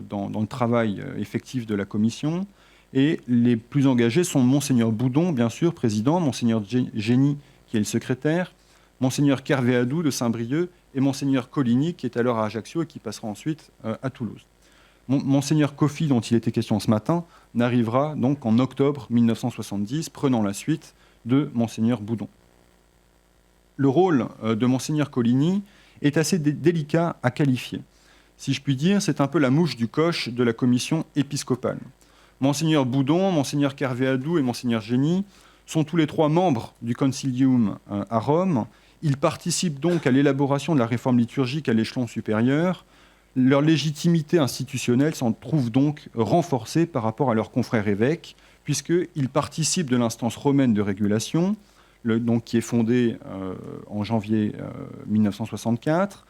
dans le travail effectif de la commission. Et les plus engagés sont Monseigneur Boudon, bien sûr, président, Monseigneur Génie, qui est le secrétaire, Monseigneur Kervéadou de Saint-Brieuc et Monseigneur Coligny, qui est alors à Ajaccio et qui passera ensuite à Toulouse. Monseigneur Coffy, dont il était question ce matin, n'arrivera donc qu'en octobre 1970, prenant la suite de Monseigneur Boudon. Le rôle de Monseigneur Coligny est assez délicat à qualifier. Si je puis dire, c'est un peu la mouche du coche de la commission épiscopale. Monseigneur Boudon, Monseigneur Kervéadou et Monseigneur Génie sont tous les 3 membres du Concilium à Rome. Ils participent donc à l'élaboration de la réforme liturgique à l'échelon supérieur. Leur légitimité institutionnelle s'en trouve donc renforcée par rapport à leurs confrères évêques, puisqu'ils participent de l'instance romaine de régulation, donc qui est fondée en janvier 1964.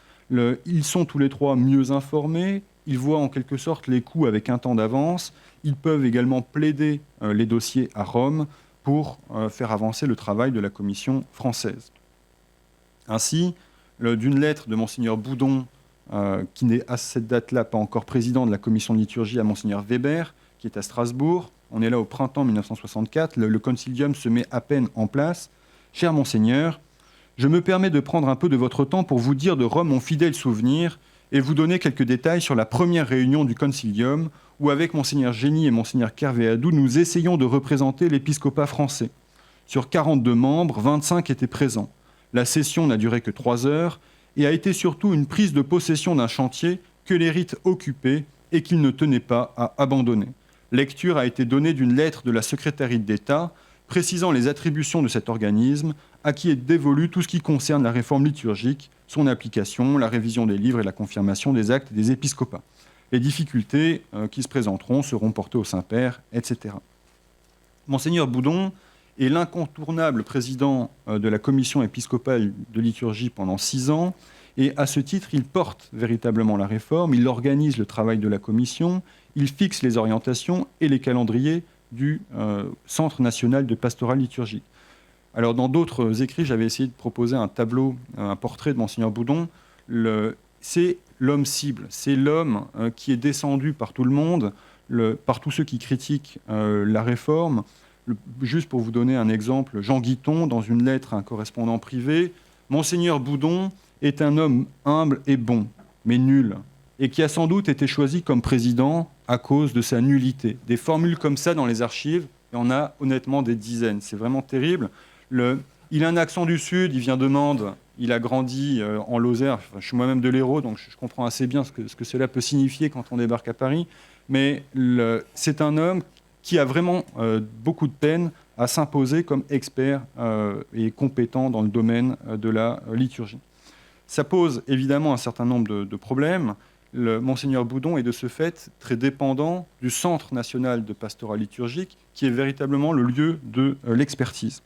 Ils sont tous les 3 mieux informés. Ils voient en quelque sorte les coups avec un temps d'avance. Ils peuvent également plaider les dossiers à Rome pour faire avancer le travail de la commission française. Ainsi, d'une lettre de Monseigneur Boudon, qui n'est à cette date-là pas encore président de la commission de liturgie, à Monseigneur Weber, qui est à Strasbourg, on est là au printemps 1964, le concilium se met à peine en place. « Cher Monseigneur, je me permets de prendre un peu de votre temps pour vous dire de Rome mon fidèle souvenir et vous donner quelques détails sur la première réunion du concilium où, avec Monseigneur Génie et Monseigneur Kervéadou, nous essayons de représenter l'épiscopat français. Sur 42 membres, 25 étaient présents. La session n'a duré que 3 heures et a été surtout une prise de possession d'un chantier que les rites occupaient et qu'ils ne tenaient pas à abandonner. Lecture a été donnée d'une lettre de la secrétaire d'État précisant les attributions de cet organisme à qui est dévolu tout ce qui concerne la réforme liturgique, son application, la révision des livres et la confirmation des actes des épiscopats. Les difficultés qui se présenteront seront portées au Saint-Père, etc. Monseigneur Boudon est l'incontournable président de la commission épiscopale de liturgie pendant 6 ans, et à ce titre, il porte véritablement la réforme, il organise le travail de la commission, il fixe les orientations et les calendriers du Centre national de pastoral liturgique. Alors, dans d'autres écrits, j'avais essayé de proposer un tableau, un portrait de Monseigneur Boudon. C'est l'homme cible, c'est l'homme qui est descendu par tout le monde, par tous ceux qui critiquent la réforme. Juste pour vous donner un exemple, Jean Guiton, dans une lettre à un correspondant privé, « Monseigneur Boudon est un homme humble et bon, mais nul, et qui a sans doute été choisi comme président à cause de sa nullité. » Des formules comme ça dans les archives, il y en a honnêtement des dizaines. C'est vraiment terrible. Il a un accent du Sud, il vient de Mende, il a grandi en Lozère. Enfin, je suis moi-même de l'Hérault, donc je comprends assez bien ce que cela peut signifier quand on débarque à Paris. Mais c'est un homme qui a vraiment beaucoup de peine à s'imposer comme expert et compétent dans le domaine de la liturgie. Ça pose évidemment un certain nombre de problèmes. Monseigneur Boudon est de ce fait très dépendant du Centre national de pastorat liturgique, qui est véritablement le lieu de l'expertise.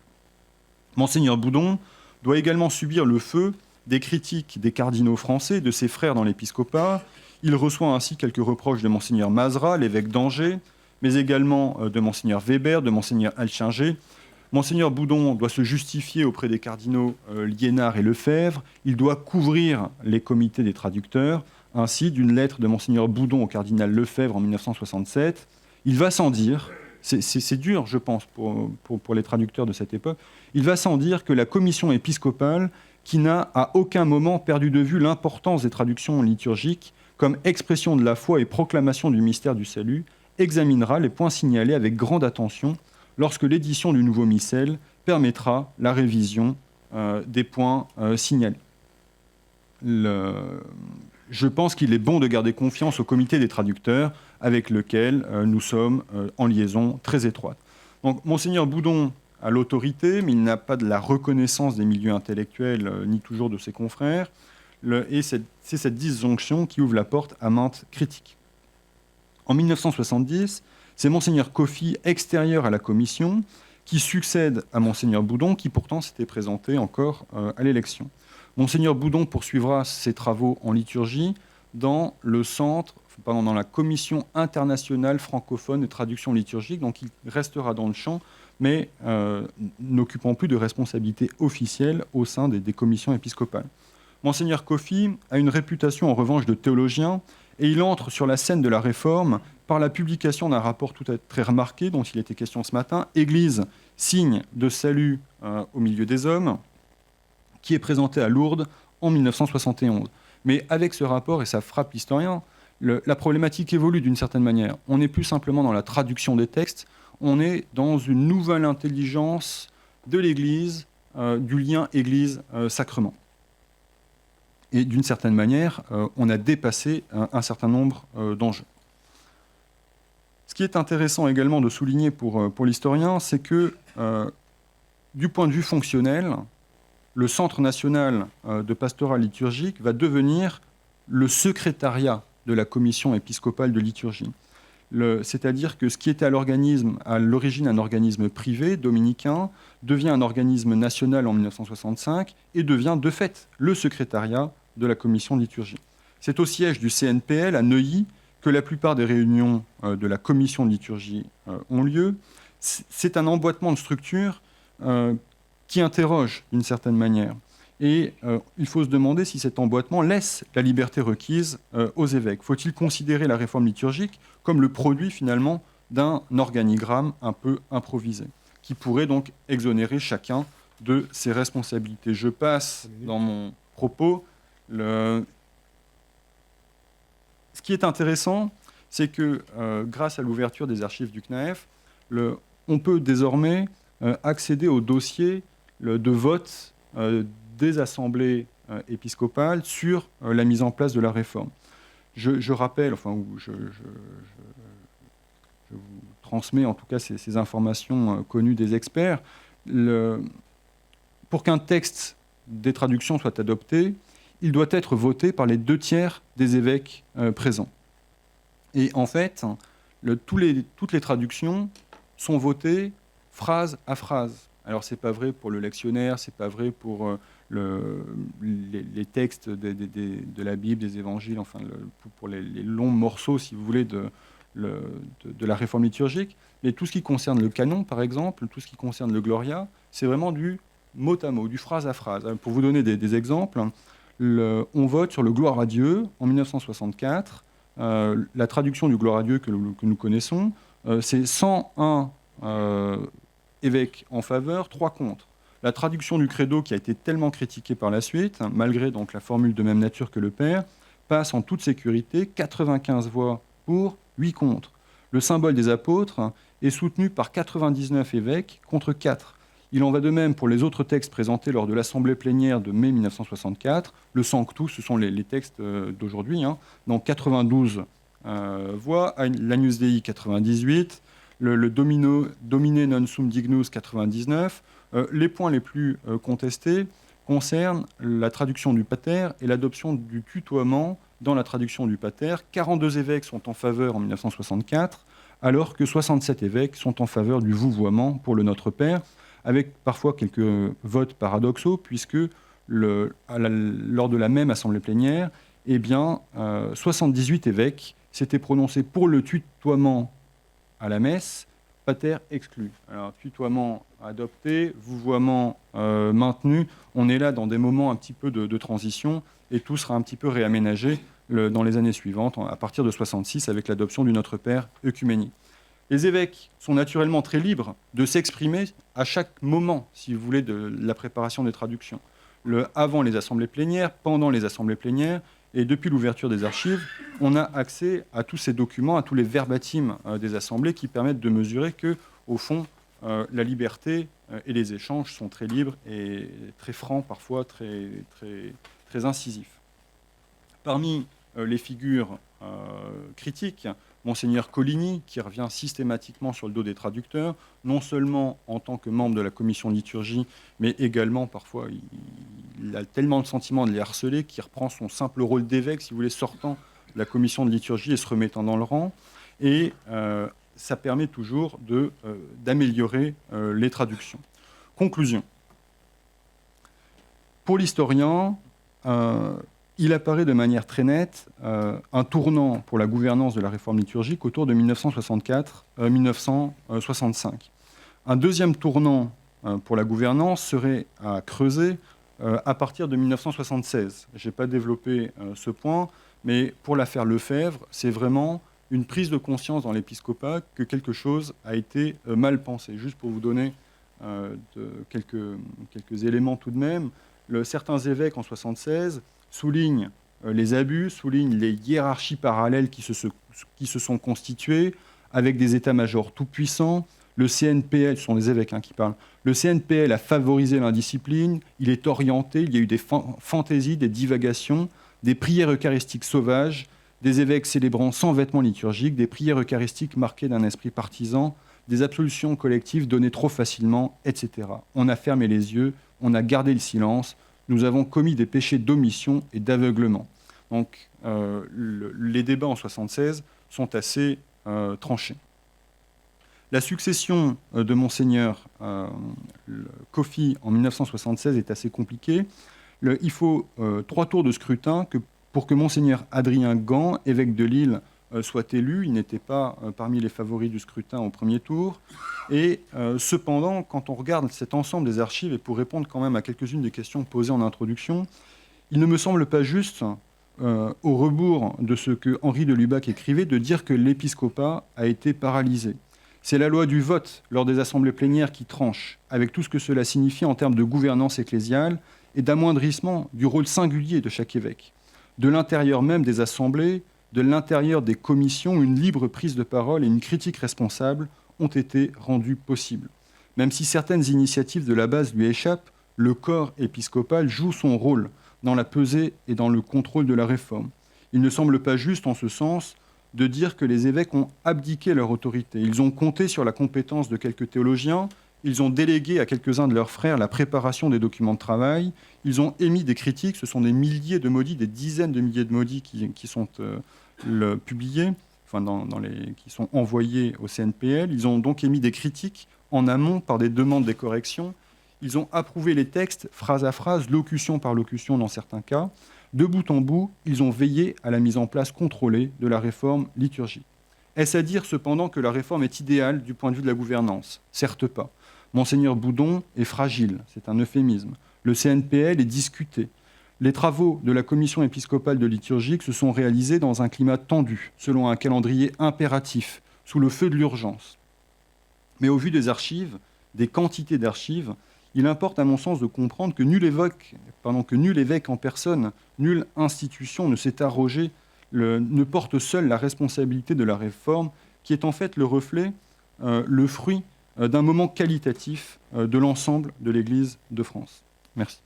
Monseigneur Boudon doit également subir le feu des critiques des cardinaux français, de ses frères dans l'épiscopat. Il reçoit ainsi quelques reproches de Monseigneur Mazra, l'évêque d'Angers, mais également de Monseigneur Weber, de Monseigneur Alchinger. Monseigneur Boudon doit se justifier auprès des cardinaux Liénard et Lefebvre. Il doit couvrir les comités des traducteurs. Ainsi, d'une lettre de Monseigneur Boudon au cardinal Lefebvre en 1967, il va sans dire, c'est dur je pense pour les traducteurs de cette époque, il va sans dire que la commission épiscopale, qui n'a à aucun moment perdu de vue l'importance des traductions liturgiques comme expression de la foi et proclamation du mystère du salut, examinera les points signalés avec grande attention lorsque l'édition du nouveau missel permettra la révision des points signalés. Je pense qu'il est bon de garder confiance au comité des traducteurs avec lequel nous sommes en liaison très étroite. Donc, Monseigneur Boudon a l'autorité, mais il n'a pas de la reconnaissance des milieux intellectuels ni toujours de ses confrères. Et c'est cette disjonction qui ouvre la porte à maintes critiques. En 1970, c'est Monseigneur Coffy, extérieur à la commission, qui succède à Monseigneur Boudon, qui pourtant s'était présenté encore à l'élection. Monseigneur Boudon poursuivra ses travaux en liturgie dans la Commission internationale francophone de traduction liturgique, donc il restera dans le champ, mais n'occupant plus de responsabilités officielles au sein des commissions épiscopales. Monseigneur Coffy a une réputation en revanche de théologien, et il entre sur la scène de la Réforme par la publication d'un rapport tout à fait très remarqué, dont il était question ce matin, « Église, signe de salut au milieu des hommes », qui est présenté à Lourdes en 1971. Mais avec ce rapport, et ça frappe l'historien, la problématique évolue d'une certaine manière. On n'est plus simplement dans la traduction des textes, on est dans une nouvelle intelligence de l'Église, du lien Église-sacrement. Et d'une certaine manière, on a dépassé un certain nombre d'enjeux. Ce qui est intéressant également de souligner pour l'historien, c'est que du point de vue fonctionnel, le Centre national de pastorat liturgique va devenir le secrétariat de la commission épiscopale de liturgie. C'est-à-dire que ce qui était à l'origine un organisme privé, dominicain, devient un organisme national en 1965 et devient de fait le secrétariat de la commission de liturgie. C'est au siège du CNPL à Neuilly que la plupart des réunions de la commission de liturgie ont lieu. C'est un emboîtement de structures qui interroge d'une certaine manière. Et il faut se demander si cet emboîtement laisse la liberté requise aux évêques. Faut-il considérer la réforme liturgique comme le produit finalement d'un organigramme un peu improvisé, qui pourrait donc exonérer chacun de ses responsabilités. Je passe dans mon propos. Ce qui est intéressant, c'est que grâce à l'ouverture des archives du CNAEF, on peut désormais accéder au dossier de vote des assemblées épiscopales sur la mise en place de la réforme. Je rappelle, je vous transmets en tout cas ces informations connues des experts. Pour qu'un texte des traductions soit adopté, il doit être voté par les 2/3 des évêques présents. Et en fait, toutes les traductions sont votées phrase à phrase. Alors, ce n'est pas vrai pour le lectionnaire, ce n'est pas vrai pour les textes de la Bible, des évangiles, pour les longs morceaux, si vous voulez, de la réforme liturgique. Mais tout ce qui concerne le canon, par exemple, tout ce qui concerne le Gloria, c'est vraiment du mot à mot, du phrase à phrase. Alors, pour vous donner des exemples, on vote sur le Gloire à Dieu en 1964. La traduction du Gloire à Dieu que nous connaissons, c'est 101 évêques en faveur, 3 contre. La traduction du Credo, qui a été tellement critiquée par la suite, malgré donc la formule de même nature que le Père, passe en toute sécurité, 95 voix pour, 8 contre. Le symbole des apôtres est soutenu par 99 évêques contre 4. Il en va de même pour les autres textes présentés lors de l'Assemblée plénière de mai 1964. Le Sanctus, ce sont les textes d'aujourd'hui, donc 92 voix, l'Agnus Dei 98, le Domine non sum dignus 99. Les points les plus contestés concernent la traduction du pater et l'adoption du tutoiement dans la traduction du pater. 42 évêques sont en faveur en 1964, alors que 67 évêques sont en faveur du vouvoiement pour le Notre Père, avec parfois quelques votes paradoxaux, puisque lors de la même assemblée plénière, 78 évêques s'étaient prononcés pour le tutoiement à la messe, pater exclu. Alors, tutoiement adopté, vouvoiement maintenu. On est là dans des moments un petit peu de transition et tout sera un petit peu réaménagé dans les années suivantes, à partir de 1966, avec l'adoption du Notre Père œcuménique. Les évêques sont naturellement très libres de s'exprimer à chaque moment, si vous voulez, de la préparation des traductions. Avant les assemblées plénières, pendant les assemblées plénières, et depuis l'ouverture des archives, on a accès à tous ces documents, à tous les verbatims des assemblées qui permettent de mesurer que, au fond, la liberté et les échanges sont très libres et très francs, parfois très, très, très incisifs. Parmi les figures critiques, Monseigneur Coligny, qui revient systématiquement sur le dos des traducteurs, non seulement en tant que membre de la commission de liturgie, mais également, parfois, il a tellement le sentiment de les harceler qu'il reprend son simple rôle d'évêque, si vous voulez, sortant de la commission de liturgie et se remettant dans le rang. Et ça permet toujours d'améliorer les traductions. Conclusion. Pour l'historien, il apparaît de manière très nette un tournant pour la gouvernance de la réforme liturgique autour de 1965. Un deuxième tournant pour la gouvernance serait à creuser à partir de 1976. Je n'ai pas développé ce point, mais pour l'affaire Lefebvre, c'est vraiment une prise de conscience dans l'épiscopat que quelque chose a été mal pensé. Juste pour vous donner quelques éléments tout de même, certains évêques en 1976 soulignent les abus, soulignent les hiérarchies parallèles qui se sont constituées avec des états-majors tout-puissants. Le CNPL, ce sont les évêques qui parlent, le CNPL a favorisé l'indiscipline, il est orienté, il y a eu des fantaisies, des divagations, des prières eucharistiques sauvages, des évêques célébrant sans vêtements liturgiques, des prières eucharistiques marquées d'un esprit partisan, des absolutions collectives données trop facilement, etc. On a fermé les yeux, on a gardé le silence, nous avons commis des péchés d'omission et d'aveuglement. Donc les débats en 1976 sont assez tranchés. La succession de Monseigneur Kofi en 1976 est assez compliquée. Il faut 3 tours de scrutin pour que Monseigneur Adrien Gand, évêque de Lille, soit élu. Il n'était pas parmi les favoris du scrutin au premier tour. Et cependant, quand on regarde cet ensemble des archives, et pour répondre quand même à quelques-unes des questions posées en introduction, il ne me semble pas juste, au rebours de ce que Henri de Lubac écrivait, de dire que l'épiscopat a été paralysé. C'est la loi du vote lors des assemblées plénières qui tranche, avec tout ce que cela signifie en termes de gouvernance ecclésiale et d'amoindrissement du rôle singulier de chaque évêque. De l'intérieur même des assemblées, de l'intérieur des commissions, une libre prise de parole et une critique responsable ont été rendues possibles. Même si certaines initiatives de la base lui échappent, le corps épiscopal joue son rôle dans la pesée et dans le contrôle de la réforme. Il ne semble pas juste, en ce sens, de dire que les évêques ont abdiqué leur autorité. Ils ont compté sur la compétence de quelques théologiens, ils ont délégué à quelques-uns de leurs frères la préparation des documents de travail, ils ont émis des critiques, ce sont des milliers de maudits, des dizaines de milliers de maudits qui sont publiés, qui sont envoyés au CNPL. Ils ont donc émis des critiques en amont par des demandes des corrections. Ils ont approuvé les textes, phrase à phrase, locution par locution dans certains cas. De bout en bout, ils ont veillé à la mise en place contrôlée de la réforme liturgique. Est-ce à dire cependant que la réforme est idéale du point de vue de la gouvernance? Certes pas. Monseigneur Boudon est fragile, c'est un euphémisme. Le CNPL est discuté. Les travaux de la commission épiscopale de liturgie se sont réalisés dans un climat tendu, selon un calendrier impératif, sous le feu de l'urgence. Mais au vu des archives, des quantités d'archives, il importe à mon sens de comprendre que nul évêque en personne, nulle institution ne s'est arrogé, ne porte seul la responsabilité de la réforme, qui est en fait le reflet, le fruit d'un moment qualitatif de l'ensemble de l'Église de France. Merci.